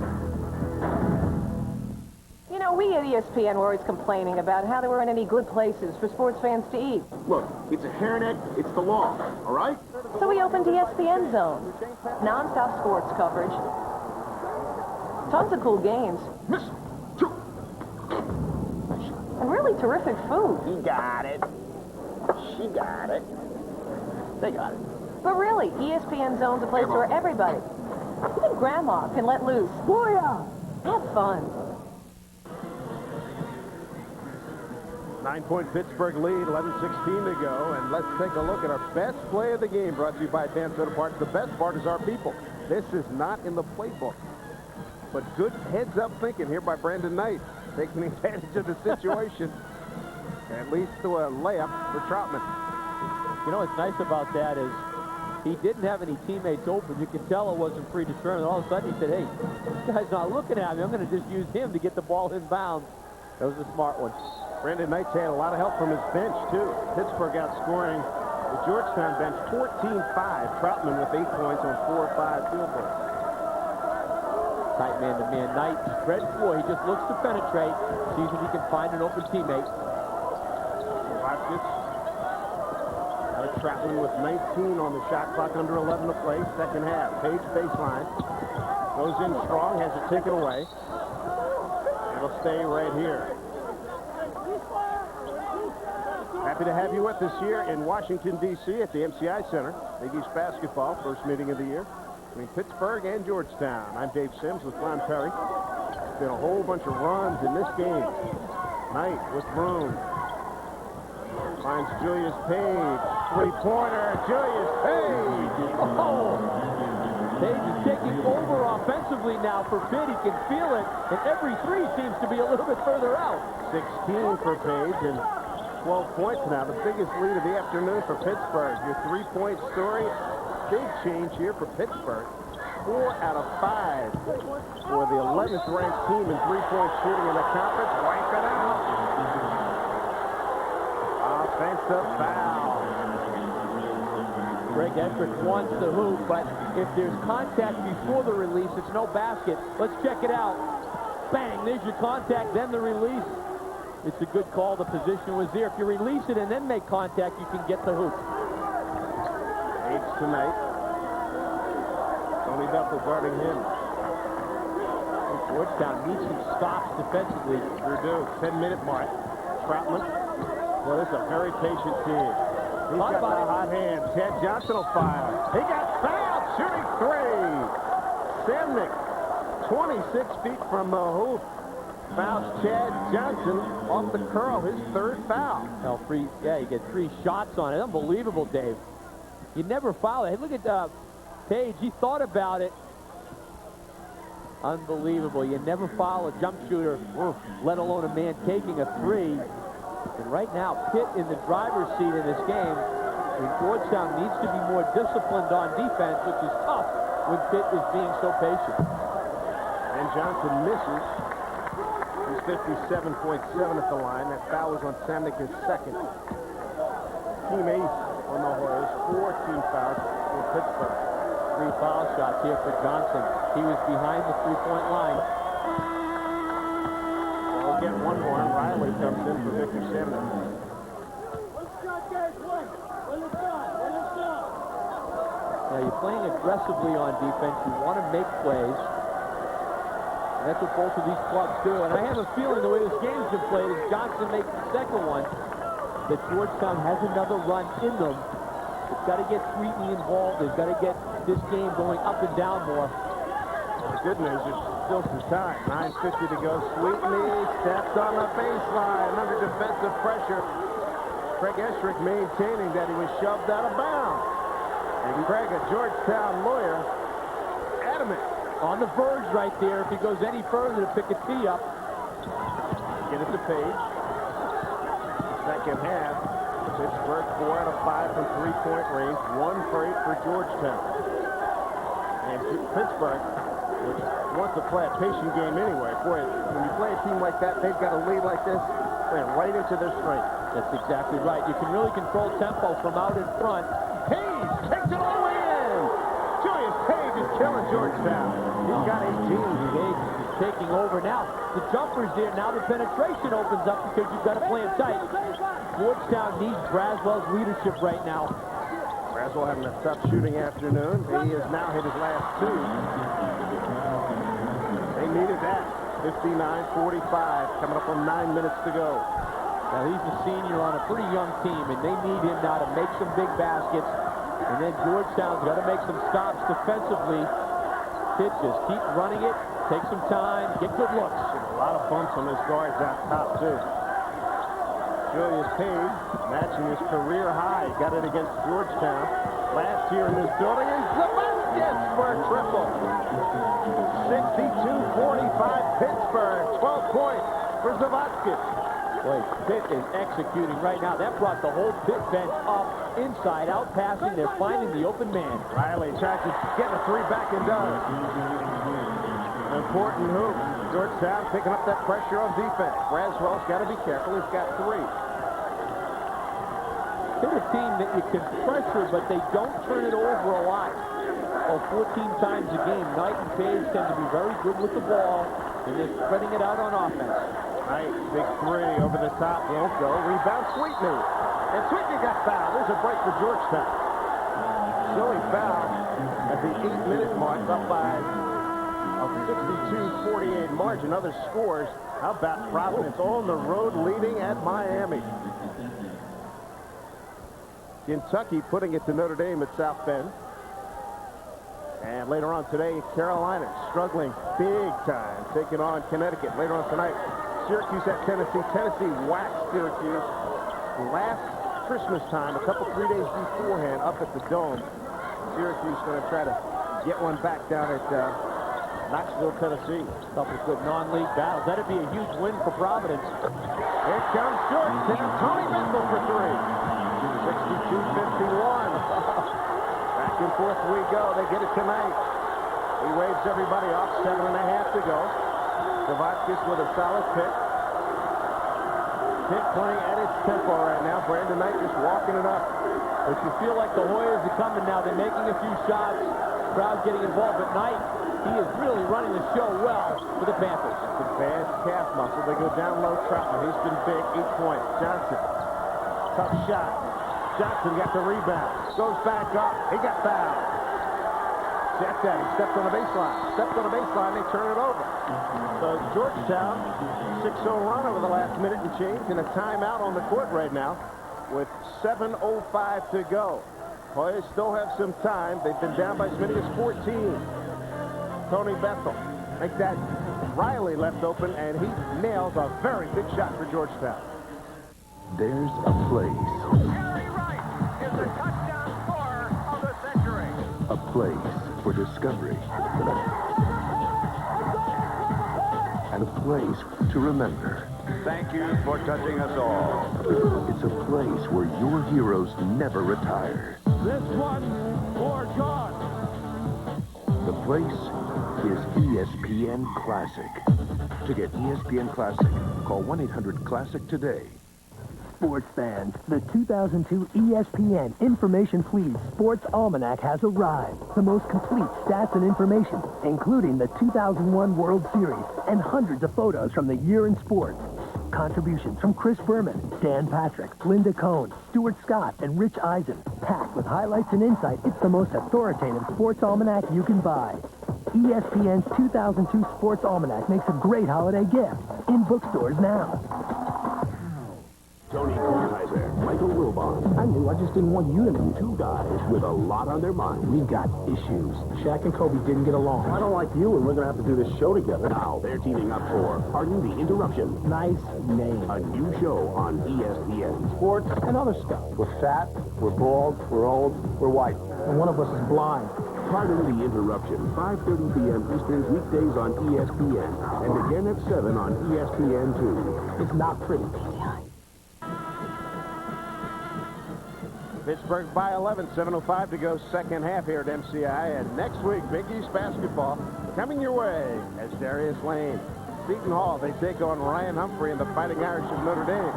You know, we at ESPN were always complaining about how there weren't any good places for sports fans to eat. Look, it's a hairnet, it's the law, all right? So we opened ESPN Zone. Non-stop sports coverage. Tons of cool games. And really terrific food. He got it. She got it. They got it. But really, ESPN Zone's a place where everybody, even Grandma, can let loose. Hoya! Have fun. 9-point Pittsburgh lead, 11:16 to go, and let's take a look at our best play of the game, brought to you by Dan Soda Parts. The best part is our people. This is not in the playbook, but good heads-up thinking here by Brandon Knight, taking advantage of the situation. That leads to a layup for Troutman. You know what's nice about that is he didn't have any teammates open. You could tell it wasn't predetermined. All of a sudden he said, hey, this guy's not looking at me. I'm going to just use him to get the ball in bounds. That was a smart one. Brandon Knight's had a lot of help from his bench, too. Pittsburgh outscoring the Georgetown bench 14-5. Troutman with 8 points on 4 or 5 field goals. Tight man-to-man. Knight spread floor. He just looks to penetrate, sees if he can find an open teammate. Alex Troutman with 19 on the shot clock, under 11 to play. Second half. Page baseline. Goes in strong, has it taken away. It'll stay right here. Happy to have you with us here in Washington, D.C. at the MCI Center. Big East basketball, first meeting of the year between Pittsburgh and Georgetown. I'm Dave Sims with Ron Perry. There's been a whole bunch of runs in this game. Knight with Broom. Finds Julius Page. Three-pointer. Julius Page. Oh! Page is taking over offensively now for Pitt. He can feel it, and every three seems to be a little bit further out. 16 for Page and 12 points now. The biggest lead of the afternoon for Pittsburgh. Your three-point story. Big change here for Pittsburgh. 4 out of 5 for the 11th ranked team in three-point shooting in the conference. Wipe it out. Offensive foul. Greg Hendricks wants the hoop, but if there's contact before the release, it's no basket. Let's check it out. Bang, there's your contact, then the release. It's a good call. The position was there. If you release it and then make contact, you can get the hoop. Page tonight. Tony Bethel guarding him. Georgetown needs some stops defensively. Sure do. 10-minute mark. Troutman. Well, this is a very patient team. He's got the hot hand. Chad Johnson will fire. He got fouled. Shooting three. Samnick, 26 feet from the hoop. Fouls Chad Johnson off the curl. His third foul. Well, you get 3 shots on it. Unbelievable, Dave. You never foul it. Hey, look at Page. He thought about it. Unbelievable. You never foul a jump shooter, let alone a man taking a 3. And right now, Pitt in the driver's seat in this game. And Georgetown needs to be more disciplined on defense, which is tough when Pitt is being so patient. And Johnson misses. He's 57.7 at the line. That foul was on Samnick, his second. Team ace on the Hoyas. 14 fouls for Pittsburgh. 3 foul shots here for Johnson. He was behind the 3-point line. We'll get one more, and Riley comes in for Victor Samnick. Now, you're playing aggressively on defense. You want to make plays. And that's what both of these clubs do. And I have a feeling the way this game's been played, as Johnson makes the second one, that Georgetown has another run in them. They've got to get Sweetney involved. They've got to get this game going up and down more. The good news is still some time. 9:50 to go. Sweetney steps on the baseline under defensive pressure. Craig Eschrick maintaining that he was shoved out of bounds. And Craig, a Georgetown lawyer, adamant. On the verge right there. If he goes any further to pick a tee up. Get it to Page. Second half. Pittsburgh 4 out of 5 from 3-point range. 1 for 8 for Georgetown. And Pittsburgh, which wants to play a patient game anyway. Boy, when you play a team like that, they've got a lead like this, they're right into their strength. That's exactly right. You can really control tempo from out in front. Page takes it all the way in. Julius Page is killing Georgetown. He's got 18. Page is taking over now. The jumper's there. Now the penetration opens up because you've got to play it tight. Georgetown needs Braswell's leadership right now. Braswell having a tough shooting afternoon. He has now hit his last 2. They needed that. 59-45. Coming up on 9 minutes to go. Now he's a senior on a pretty young team, and they need him now to make some big baskets. And then Georgetown's got to make some stops defensively. Pitt just keep running it, take some time, get good looks. A lot of bumps on his guards out top, too. Julius Page matching his career high. Got it against Georgetown last year in this building. And Zabasket for a triple. 62-45 Pittsburgh. 12 points for Zabasket. Boy, Pitt is executing right now. That brought the whole Pitt bench up, inside, out passing. They're finding the open man. Riley tries to get a 3 back and does. An important hoop. Georgetown picking up that pressure on defense. Braswell's got to be careful. He's got 3. Pitt a team that you can pressure, but they don't turn it over a lot. 14 times a game. Knight and Page tend to be very good with the ball, and they're spreading it out on offense. Knight, big 3 over the top, won't go. Rebound Sweetney. And Sweetney got fouled. There's a break for Georgetown. Silly foul at the 8-minute mark, up by a 62-48 margin. Other scores. How about Providence on the road leading at Miami? Kentucky putting it to Notre Dame at South Bend. And later on today, Carolina struggling big time, taking on Connecticut. Later on tonight, Syracuse at Tennessee. Tennessee waxed Syracuse last Christmas time, a couple 3 days beforehand, up at the Dome. Syracuse going to try to get one back down at Knoxville, Tennessee. Couple good non-league battles. That'd be a huge win for Providence. Here comes Georgetown. Tony Mitchell for 3. 62-51. Back and forth we go. They get it tonight. He waves everybody off. 7.5 to go. Zavotskis with a solid pick. Pitt playing at its tempo right now. Brandon Knight just walking it up. But you feel like the Hoyas are coming now. They're making a few shots. Crowd getting involved. But Knight, he is really running the show well for the Panthers. It's a bad calf muscle. They go down low. Troutman, he's been big. 8 points. Johnson, tough shot. Johnson got the rebound. Goes back up. He got fouled. Check that. He stepped on the baseline. Stepped on the baseline. They turn it over. So Georgetown, 6-0 run over the last minute and change, and a timeout on the court right now with 7:05 to go. Hoyas still have some time. They've been down by as many as 14. Tony Bethel. I think that Riley left open, and he nails a very big shot for Georgetown. There's a place. Harry Rice is the touchdown scorer of the century. A place for discovery. And a place to remember. Thank you for touching us all. It's a place where your heroes never retire. This one for John. The place is ESPN Classic. To get ESPN Classic, call 1-800-CLASSIC today. Sports fans, the 2002 ESPN Information Please Sports Almanac has arrived. The most complete stats and information, including the 2001 World Series and hundreds of photos from the year in sports. Contributions from Chris Berman, Dan Patrick, Linda Cohn, Stuart Scott, and Rich Eisen. Packed with highlights and insight, it's the most authoritative sports almanac you can buy. ESPN's 2002 Sports Almanac makes a great holiday gift. In bookstores now. Tony Kornheiser, Michael Wilbon. I knew, I just didn't want you to know. Two guys with a lot on their mind. We've got issues. Shaq and Kobe didn't get along. I don't like you, and we're going to have to do this show together. Now, they're teaming up for Pardon the Interruption. Nice name. A new show on ESPN. Sports and other stuff. We're fat, we're bald, we're old, we're white. And one of us is blind. Pardon the Interruption, 5:30 p.m. Eastern weekdays on ESPN. And again at 7 on ESPN2. It's not pretty. Pittsburgh by 11, 7:05 to go, second half here at MCI. And next week, Big East basketball coming your way as Darius Lane. Seton Hall, they take on Ryan Humphrey and the Fighting Irish of Notre Dame.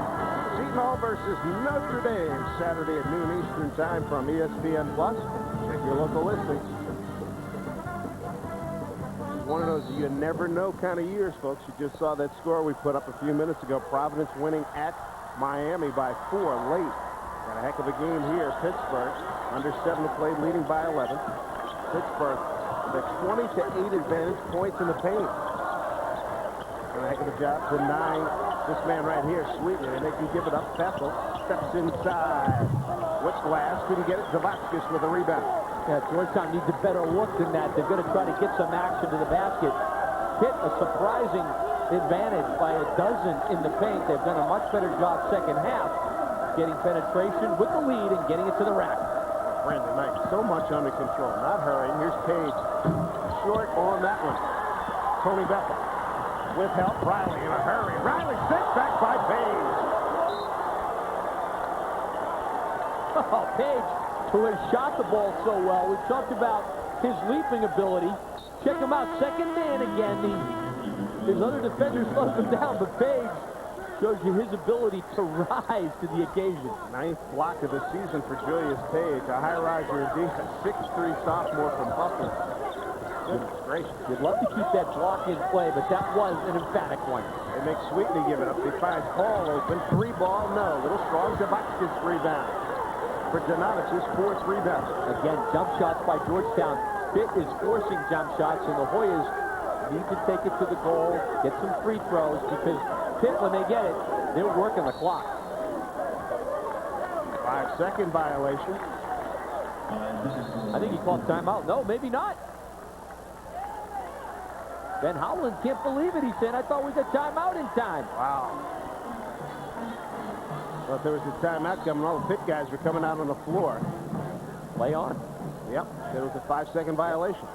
Seton Hall versus Notre Dame, Saturday at noon Eastern time from ESPN+. Check your local listings. One of those you never know kind of years, folks. You just saw that score we put up a few minutes ago. Providence winning at Miami by 4 late. Got a heck of a game here. Pittsburgh, under 7 to play, leading by 11. Pittsburgh, the 20-8 advantage, points in the paint. Got a heck of a job denying this man right here, Sweetly, and they can give it up. Bethel steps inside. What's last? Couldn't get it. Zavotskis with a rebound. Yeah, Georgetown needs a better look than that. They're going to try to get some action to the basket. Pitt, a surprising advantage by a dozen in the paint. They've done a much better job second half, getting penetration with the lead and getting it to the rack. Brandon Knight, so much under control, not hurrying. Here's Page, short on that one. Tony Bethel with help. Riley in a hurry. Riley sent back by Page. Oh, Page, who has shot the ball so well. We've talked about his leaping ability. Check him out, second man again. His other defenders slowed him down, but Page shows you his ability to rise to the occasion. 9th block of the season for Julius Page, a high riser indeed, a 6'3" sophomore from Buffalo. Goodness gracious. You'd love to keep that block in play, but that was an emphatic one. They make Sweetney give it up. He finds Hall open. 3-ball, no. Little strong. Zavotskis rebound. For Donatis, 4th rebound. Again, jump shots by Georgetown. Pitt is forcing jump shots, and the Hoyas need to take it to the goal, get some free throws, because Pitt, when they get it, they're working the clock. 5-second violation. I think he called timeout. No, maybe not. Ben Howland can't believe it. He said, I thought we got timeout in time. Wow. Well, if there was a timeout coming, all the Pitt guys were coming out on the floor. Play on. Yep, there was a 5-second violation.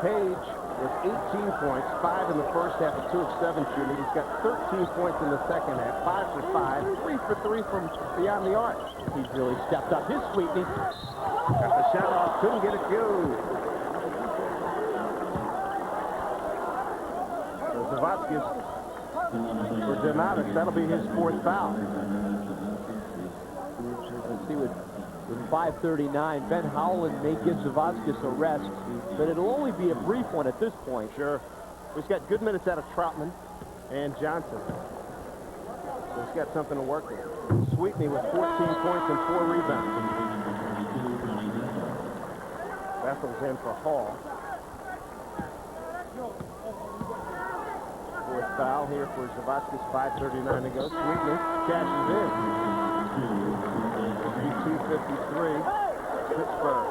Page with 18 points, 5 in the first half, 2 of 7 shooting. He's got 13 points in the second half, 5 for 5, 3 for 3 from beyond the arc. He's really stepped up his Sweetney. Got the shot off, couldn't get it good. So Zavotskis for Donatis, that'll be his 4th foul. Let's see with 5:39, Ben Howland may give Zavotskis a rest, but it'll only be a brief one at this point. Sure. He's got good minutes out of Troutman and Johnson. He's got something to work with. Sweetney with 14 points and 4 rebounds. Bethel's in for Hall. Fourth foul here for Zavotskis. 5:39 to go. Sweetney cashes in. 52-53. Pittsburgh.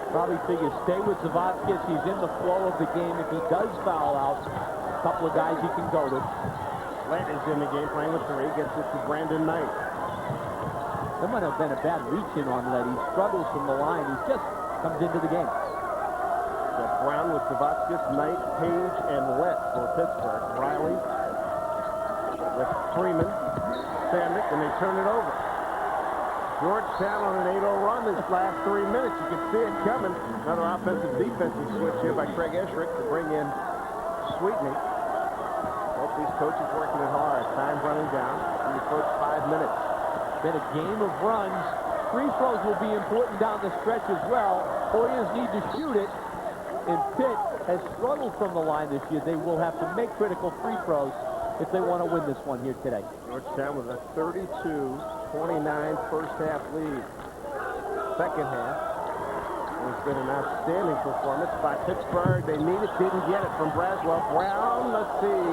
Probably figures stay with Zavotskis. He's in the flow of the game. If he does foul out, a couple of guys he can go to. Lett is in the game playing with 3. Gets it to Brandon Knight. There might have been a bad reach-in on Lett. He struggles from the line. He just comes into the game. So Brown with Zavotskis, Knight, Page, and Lett for Pittsburgh. Riley with Freeman, Sandnick, and they turn it over. Georgetown on an 8-0 run this last 3 minutes. You can see it coming. Another offensive-defensive switch here by Craig Esherick to bring in Sweetney. Both these coaches working it hard. Time running down. We approach 5 minutes. Been a game of runs. Free throws will be important down the stretch as well. Hoyas need to shoot it. And Pitt has struggled from the line this year. They will have to make critical free throws if they want to win this one here today. Georgetown with a 32-29 first half lead. Second half has been an outstanding performance by Pittsburgh. They need it, didn't get it from Braswell. Brown, let's see.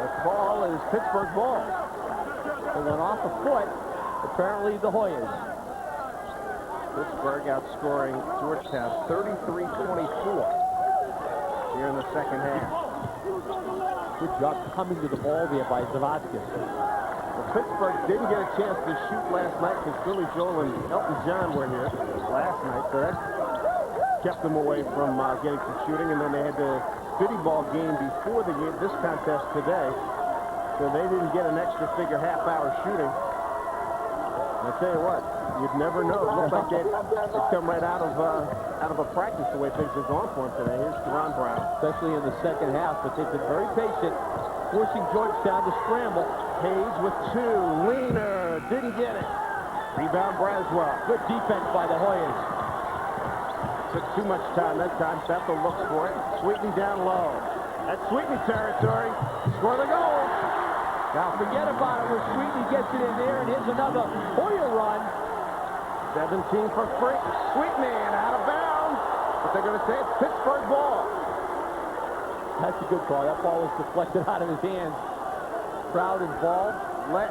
The ball is Pittsburgh ball. They went off a foot, apparently the Hoyas. Pittsburgh outscoring Georgetown 33-24 here in the second half. Good job coming to the ball there by Zavotskis. Well, Pittsburgh didn't get a chance to shoot last night because Billy Joel and Elton John were here last night, so that kept them away from getting some shooting. And then they had the Biddy Ball game before the game, this contest today, so they didn't get an extra figure half-hour shooting. And I tell you what, you'd never know. It looks like they'd come right out of a practice the way things have gone for them today. Here's Jaron Brown. Especially in the second half, but they've been very patient, forcing Georgetown to scramble. Page with 2. Wiener didn't get it. Rebound Braswell. Good defense by the Hoyas. Took too much time that time. Bethel looks for it. Sweetney down low. That's Sweetney territory. Score the goal. Now forget about it when Sweetney gets it in there, and here's another Hoya run. 17 for Frank Sweetney and out of bounds. But they're going to say it's Pittsburgh ball. That's a good call. That ball was deflected out of his hands. Crowd involved. Lett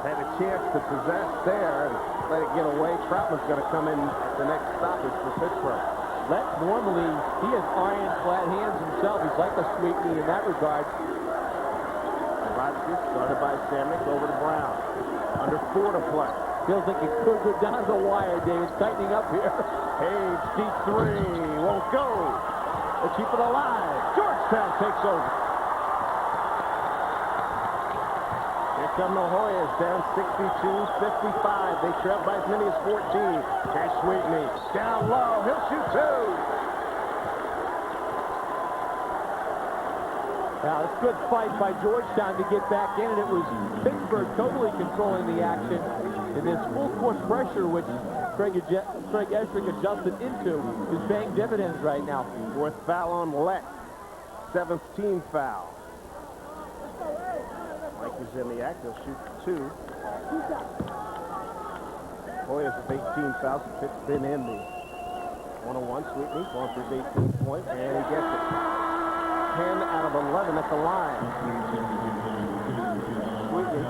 had a chance to possess there and let it get away. Troutman's going to come in at the next stoppage for Pittsburgh. Lett normally, he has ironclad hands himself. He's like a Sweetney in that regard. Zavotskis started by Sandnick over to Brown. Under 4 to play. Feels like it could go down the wire, David. Tightening up here. Page, deep 3. Won't go. They keep it alive. Georgetown takes over. Here come the Hoyas down 62-55. They trail by as many as 14. Here's Sweetney. Down low. He'll shoot 2. Now, it's a good fight by Georgetown to get back in, and it was Pittsburgh totally controlling the action. And this full-court pressure, which Craig Esherick adjusted into, is paying dividends right now. 4th foul on Lett. 7th team foul. Mike is in the act. He'll shoot 2. Hoyas with 18 fouls. Pitt's been in the 101. Sweetney going for his 18th point, and he gets it. 10 out of 11 at the line. Sweetney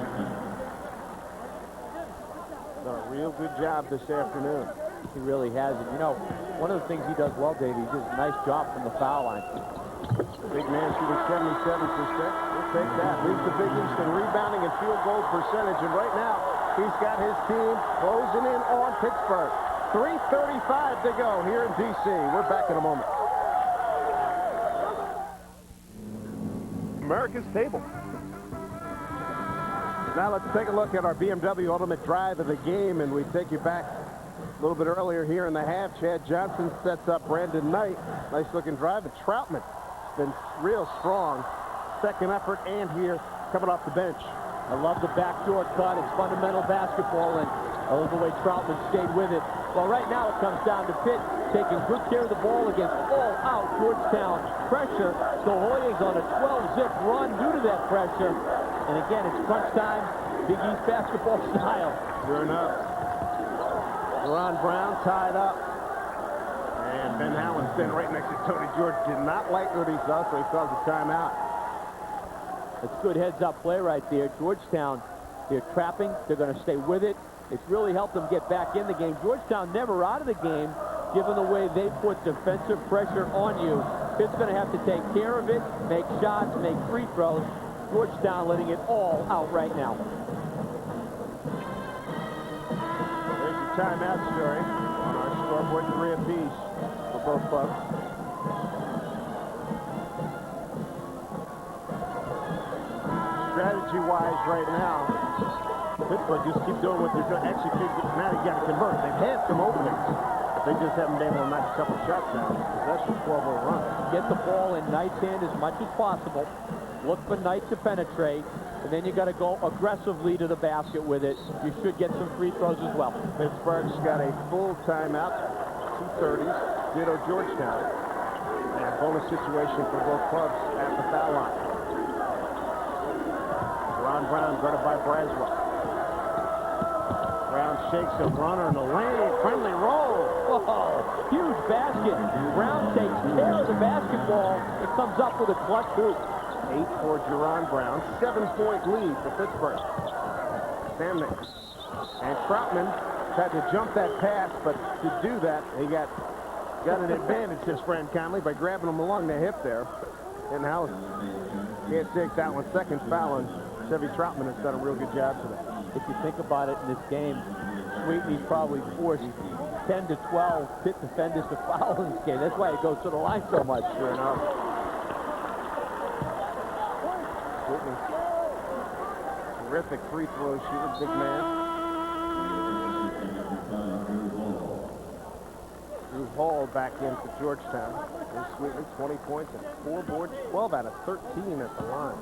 done a real good job this afternoon. He really has. And, you know, one of the things he does well, Dave, he does a nice job from the foul line. The big man shooting 77%. We'll take that. Leads the Big East in rebounding and field goal percentage. And right now, he's got his team closing in on Pittsburgh. 3:35 to go here in D.C. We're back in a moment. America's table. Now let's take a look at our BMW Ultimate Drive of the game, and we take you back a little bit earlier here in the half. Chad Johnson sets up Brandon Knight. Nice looking drive, and Troutman been real strong. Second effort, and here coming off the bench. I love the backdoor cut. It's fundamental basketball, and I love the way Troutman stayed with it. Well, right now it comes down to Pitt taking good care of the ball against all-out Georgetown pressure. The Hoyas on a 12-zip run due to that pressure. And again, it's crunch time, Big East basketball style. Sure enough. JARON Brown tied up. And Ben Howland standing right next to Tony George. Did not like what he saw, so he calls a timeout. That's good heads-up play right there. Georgetown, they're trapping. They're going to stay with it. It's really helped them get back in the game. Georgetown never out of the game, given the way they put defensive pressure on you. Pitt's going to have to take care of it, make shots, make free throws. Georgetown letting it all out right now. There's your timeout story on our scoreboard, 3 apiece for both clubs. Strategy-wise right now, Pittsburgh just keep doing what they're doing. Actually, now you got to convert. They've had some openings, but they just haven't been able to knock a couple shots down. Possession, 12-0 run. Get the ball in Knight's hand as much as possible. Look for Knight to penetrate, and then you got to go aggressively to the basket with it. You should get some free throws as well. Pittsburgh's got a full timeout, 2:30s. Ditto Georgetown. And a bonus situation for both clubs at the foul line. Ron Brown guarded by Braswell. Brown shakes a runner in the lane. Friendly roll. Whoa, huge basket. Brown takes care of the basketball. It comes up with a clutch hoop. 8 for JARON Brown. 7-point lead for Pittsburgh. Stanley. And Troutman had to jump that pass, but to do that, he got an advantage, his friend Conley, by grabbing him along the hip there. And Howard can't take that one. Second foul, and Chevy Troutman has done a real good job today. If you think about it in this game, Sweetney's probably forced 10 to 12 Pitt defenders to foul in this game. That's why it goes to the line so much. Sure enough. Sweetney. Terrific free throw shooter, big man. Drew Hall back in for Georgetown. Here's Sweetney, 20 points and 4 boards, 12 out of 13 at the line.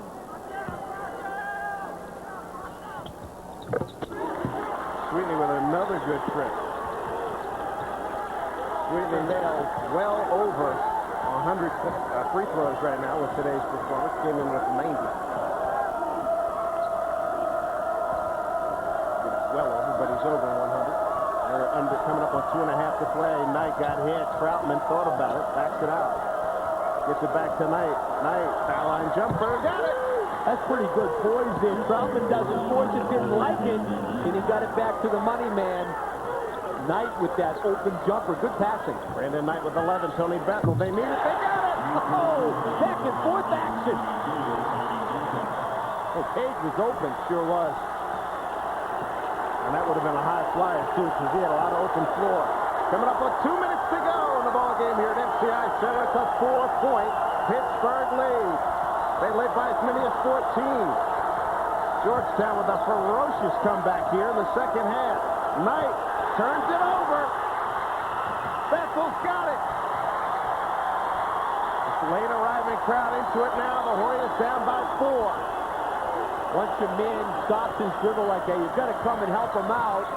Sweetney with another good trick. Sweetney nailed well over 100 free throws right now with today's performance. Came in with 90. Well over, but he's over 100. They're coming up on 2.5 to play. Knight got hit. Troutman thought about it. Backs it out. Gets it back to Knight. Knight, foul line jumper. Got it! That's pretty good poise there. Troutman doesn't force it, didn't like it, and he got it back to the money man. Knight with that open jumper. Good passing. Brandon Knight with 11. Tony Bethel. They need it. They got it! Oh! Back and forth action. Oh, Page was open. Sure was. And that would have been a high flyer, too, because he had a lot of open floor. Coming up on 2 minutes to go in the ball game here at MCI Center. It's a 4-point Pittsburgh lead. They led by as many as 14. Georgetown with a ferocious comeback here in the second half. Knight turns it over. Bethel's got it. This late arriving crowd into it now. The Hoyas down by 4. Once your man stops his dribble like that, you've got to come and help him out.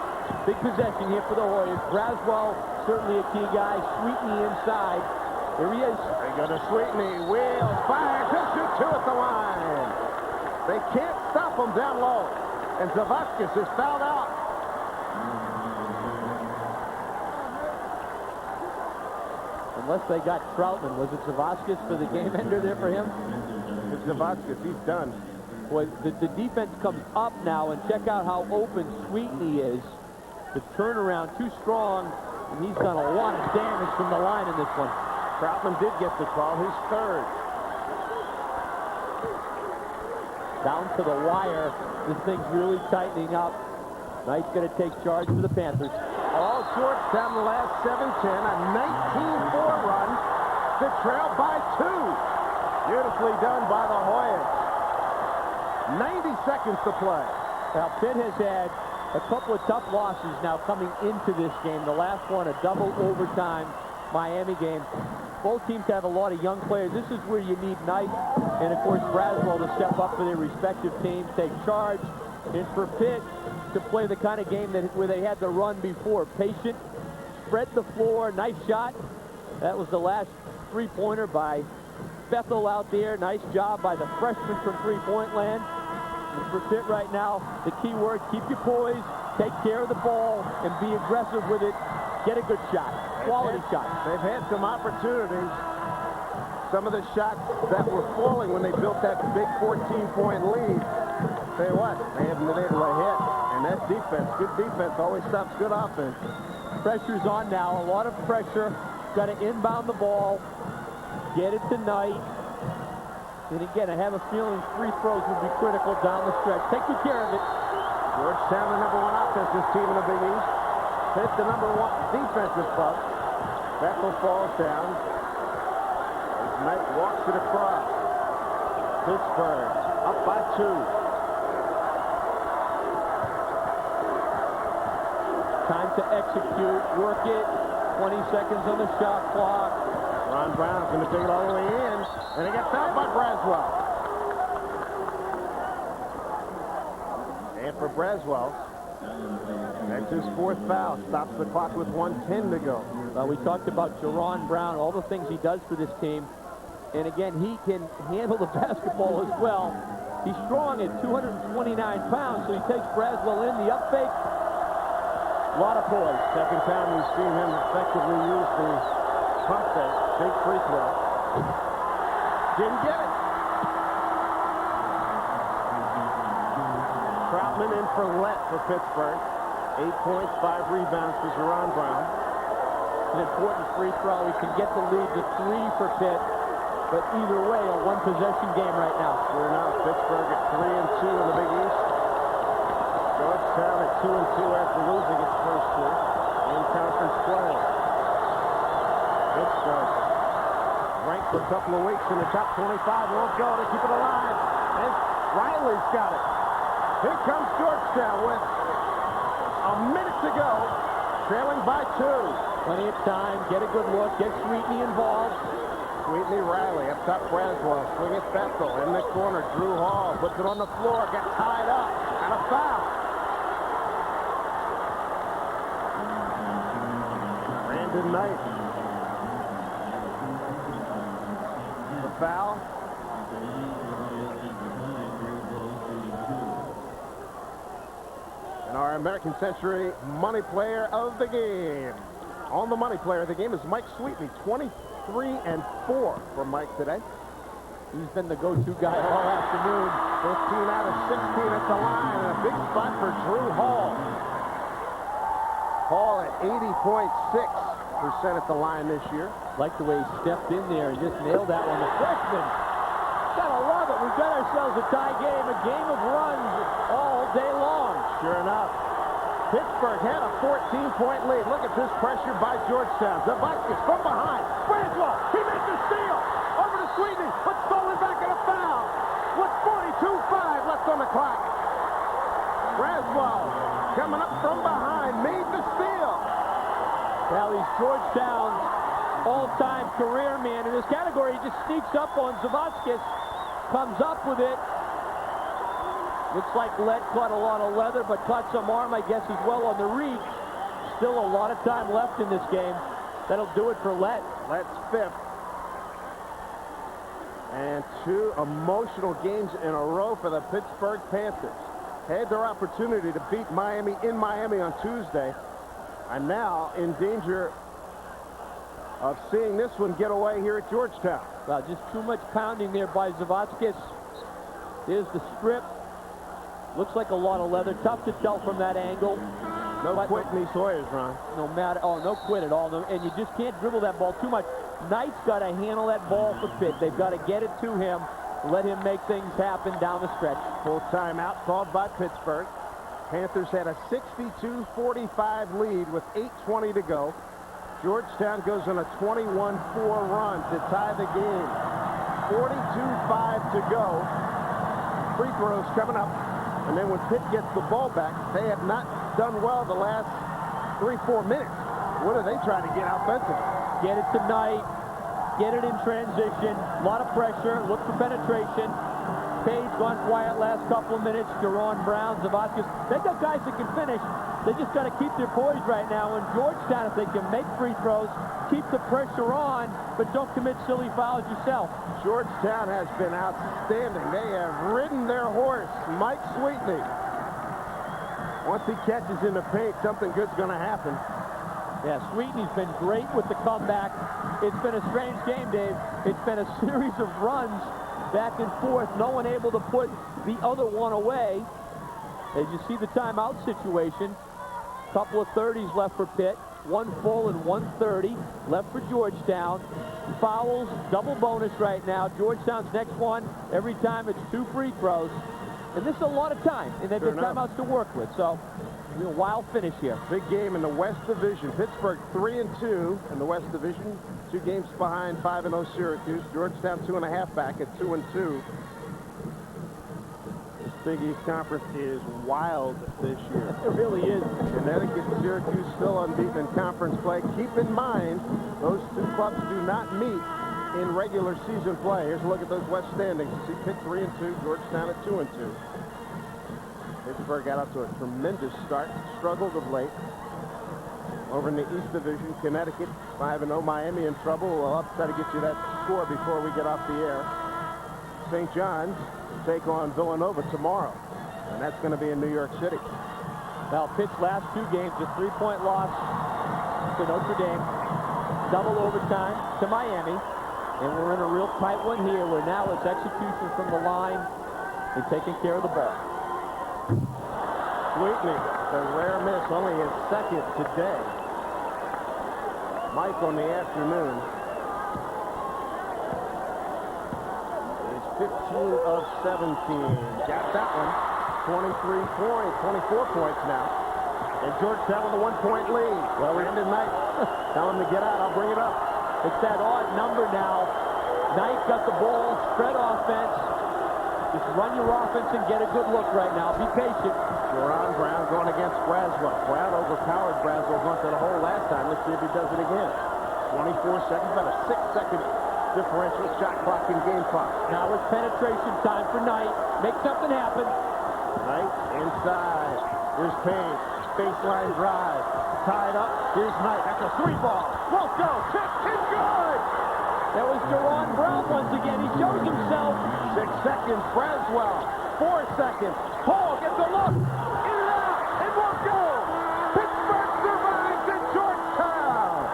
Big possession here for the Hoyas. Braswell, certainly a key guy. Sweetney inside. Here he is. They go to Sweetney. Wheels, fires. He'll shoot 2 at the line. They can't stop him down low. And Zavaskis is fouled out. Unless they got Troutman. Was it Zavaskis for the game ender there for him? It's Zavaskis. He's done. Boy, the defense comes up now, and check out how open Sweetney is. The turnaround too strong, and he's done a lot of damage from the line in this one. Troutman did get the call. He's third. Down to the wire. This thing's really tightening up. Knight's going to take charge for the Panthers. All Georgetown the last 7-10. A 19-4 run to trail by 2. Beautifully done by the Hoyas. 90 seconds to play. Now, Pitt has had a couple of tough losses now coming into this game. The last one, a double overtime Miami game. Both teams have a lot of young players. This is where you need Knight and, of course, Braswell to step up for their respective teams, take charge, and for Pitt to play the kind of game where they had the run before. Patient, spread the floor, nice shot. That was the last three-pointer by Bethel out there. Nice job by the freshman from three-point land. for Pitt right now, the key word, keep your poise, take care of the ball, and be aggressive with it. Get a good shot, quality shot. They've had some opportunities. Some of the shots that were falling when they built that big 14-point lead, tell you what, they haven't been able to hit. And that defense, good defense, always stops good offense. Pressure's on now, a lot of pressure. Got to inbound the ball, get it tonight. And again, I have a feeling free throws will be critical down the stretch. Take good care of it. Georgetown, the #1 offensive team in the Big East. Pitt, the #1 defensive club. Bethel falls down. As Knight walks it across. Pittsburgh up by 2. Time to execute, work it. 20 seconds on the shot clock. Ron Brown's going to take it all the way in. And he gets out by Braswell. And for Braswell, that's his 4th foul. Stops the clock with 1:10 to go. Well, we talked about JARON Brown, all the things he does for this team. And again, he can handle the basketball as well. He's strong at 229 pounds, so he takes Braswell in. The up fake. A lot of poise. Second time we've seen him effectively use the pump fake. Big free throw. Didn't get it. Troutman in for Lett for Pittsburgh. 8 points, 5 rebounds for JARON Brown. An important free throw. He can get the lead to 3 for Pitt. But either way, a one-possession game right now. Sure enough, Pittsburgh at 3-2 in the Big East. Georgetown at 2-2 after losing its first 2 in conference play. Pittsburgh ranked for a couple of weeks in the top 25. Won't go to keep it alive. And Riley's got it. Here comes Georgetown with a minute to go, trailing by 2. Plenty of time. Get a good look. Get Sweetney involved. Sweetney, Riley, up top Braswell, swing it Bethel, in the corner, Drew Hall, puts it on the floor, got tied up, and a foul. Brandon Knight. The foul. And our American Century money player of the game. On the money player of the game is Mike Sweetney, 23 and 4 for Mike today. He's been the go-to guy all afternoon. 15 out of 16 at the line, and a big spot for Drew Hall. Hall at 80.6% at the line this year. Like the way he stepped in there and just nailed that one. The freshman. Gotta love it. We've got ourselves a tie game, a game of runs all day long. Sure enough. Pittsburgh had a 14-point lead. Look at this pressure by Georgetown. Zabotskis from behind. Braswell, he makes a steal. Over to Sweetney, but stolen back at a foul. With 42.5 left on the clock. Braswell coming up from behind, made the steal. Well, he's Georgetown's all-time career man in this category. He just sneaks up on Zabotskis, comes up with it. Looks like Lett caught a lot of leather, but caught some arm, I guess, as well on the reach. Still a lot of time left in this game. That'll do it for Lett. Lett's 5th. And 2 emotional games in a row for the Pittsburgh Panthers. Had their opportunity to beat Miami in Miami on Tuesday. And now in danger of seeing this one get away here at Georgetown. Well, just too much pounding there by Zabotskis. Here's the strip. Looks like a lot of leather. Tough to tell from that angle. No quit in these Hoyas, Ron. No matter. Oh, no quit at all. And you just can't dribble that ball too much. Knight's got to handle that ball for Pitt. They've got to get it to him. Let him make things happen down the stretch. Full timeout called by Pittsburgh. Panthers had a 62-45 lead with 8:20 to go. Georgetown goes on a 21-4 run to tie the game. 42.5 to go. Free throws coming up. And then when Pitt gets the ball back, they have not done well the last 3-4 minutes. What are they trying to get offensively? Get it tonight. Get it in transition. A lot of pressure. Look for penetration. Page gone quiet last couple of minutes. JARON, Brown, Zavotskis. They got guys that can finish. They just got to keep their poise right now. And Georgetown, if they can make free throws, keep the pressure on, but don't commit silly fouls yourself. Georgetown has been outstanding. They have ridden their horse, Mike Sweetney. Once he catches in the paint, something good's going to happen. Yeah, Sweetney's been great with the comeback. It's been a strange game, Dave. It's been a series of runs back and forth. No one able to put the other one away. As you see the timeout situation, couple of 30s left for Pitt. One full and 1:30 left for Georgetown. Fouls, double bonus right now. Georgetown's next one. Every time it's 2 free throws. And this is a lot of time, and they've got timeouts to work with. So, a wild finish here. Big game in the West Division. Pittsburgh 3-2 in the West Division. 2 games behind 5-0 Syracuse. Georgetown 2.5 back at 2-2. This Big East Conference is wild this year. It really is. Connecticut and Syracuse still unbeaten in conference play. Keep in mind, those 2 clubs do not meet in regular season play. Here's a look at those West standings. You see Pitt 3-2, Georgetown at 2-2. Pittsburgh got off to a tremendous start, struggled of late. Over in the East Division, Connecticut 5-0, Miami in trouble. We'll try to get you that score before we get off the air. St. John's take on Villanova tomorrow, and that's going to be in New York City. Now, Pitt's last 2 games, a 3-point loss to Notre Dame, double overtime to Miami, and we're in a real tight one here where now it's execution from the line and taking care of the ball. Sweetney, the rare miss, only his 2nd today. Mike on the afternoon is 15 of 17. Got that one. 24 points now. And Georgetown with a 1-point lead. Well, Brandon Knight, tell him to get out. I'll bring it up. It's that odd number now. Knight got the ball, spread offense. Just run your offense and get a good look right now. Be patient. JARON Brown going against Braswell. Brown overpowered Braswell once to the hole last time. Let's see if he does it again. 24 seconds, about a 6-second differential shot clock and game clock. Now it's penetration time for Knight. Make something happen. Knight inside. Here's Page. Baseline drive. Tied up. Here's Knight. That's a 3-ball. Won't go. Tipped and good. That was JARON Brown once again. He shows himself. 6 seconds. Braswell. 4 seconds. Hall gets a look. In and out. It won't go. Pittsburgh survives at Georgetown.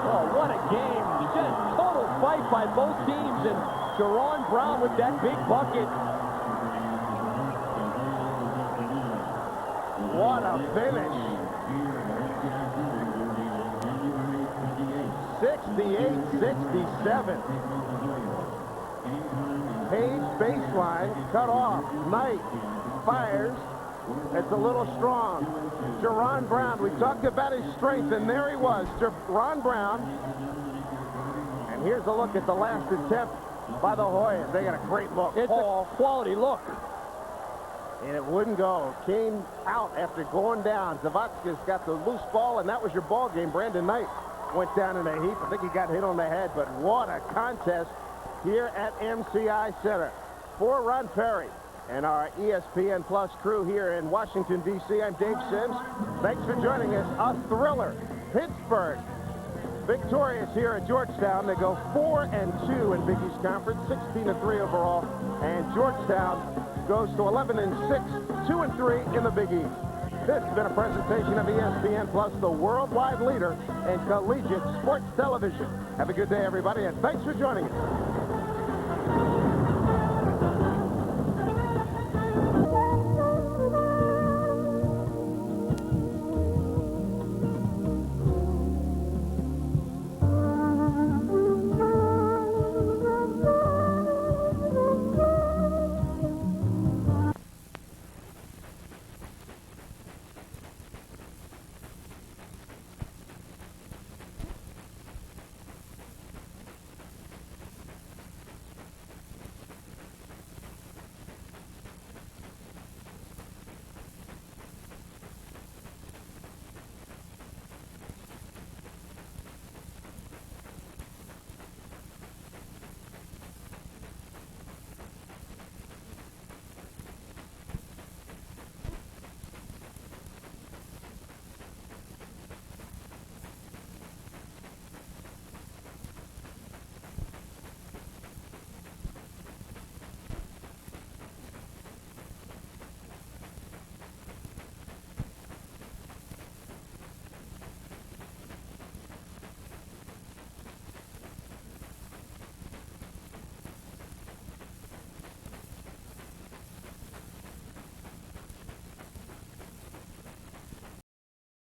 Oh, what a game. Just total fight by both teams. And JARON Brown with that big bucket. What a finish. 68-67. Page baseline, cut off. Knight fires. It's a little strong. JARON Brown, we talked about his strength, and there he was. JARON Brown. And here's a look at the last attempt by the Hoyas. They got a great look. It's a quality look. And it wouldn't go. Came out after going down. Zavotskis got the loose ball, and that was your ball game. Brandon Knight went down in a heap. I think he got hit on the head, but what a contest here at MCI Center. For Ron Perry and our ESPN Plus crew here in Washington, D.C., I'm Dave Sims. Thanks for joining us. A thriller. Pittsburgh victorious here at Georgetown. They go 4-2 in Big East Conference, 16-3 overall, and Georgetown goes to 11-6, 2-3 in the Big East. This has been a presentation of ESPN Plus, the worldwide leader in collegiate sports television. Have a good day, everybody, and thanks for joining us.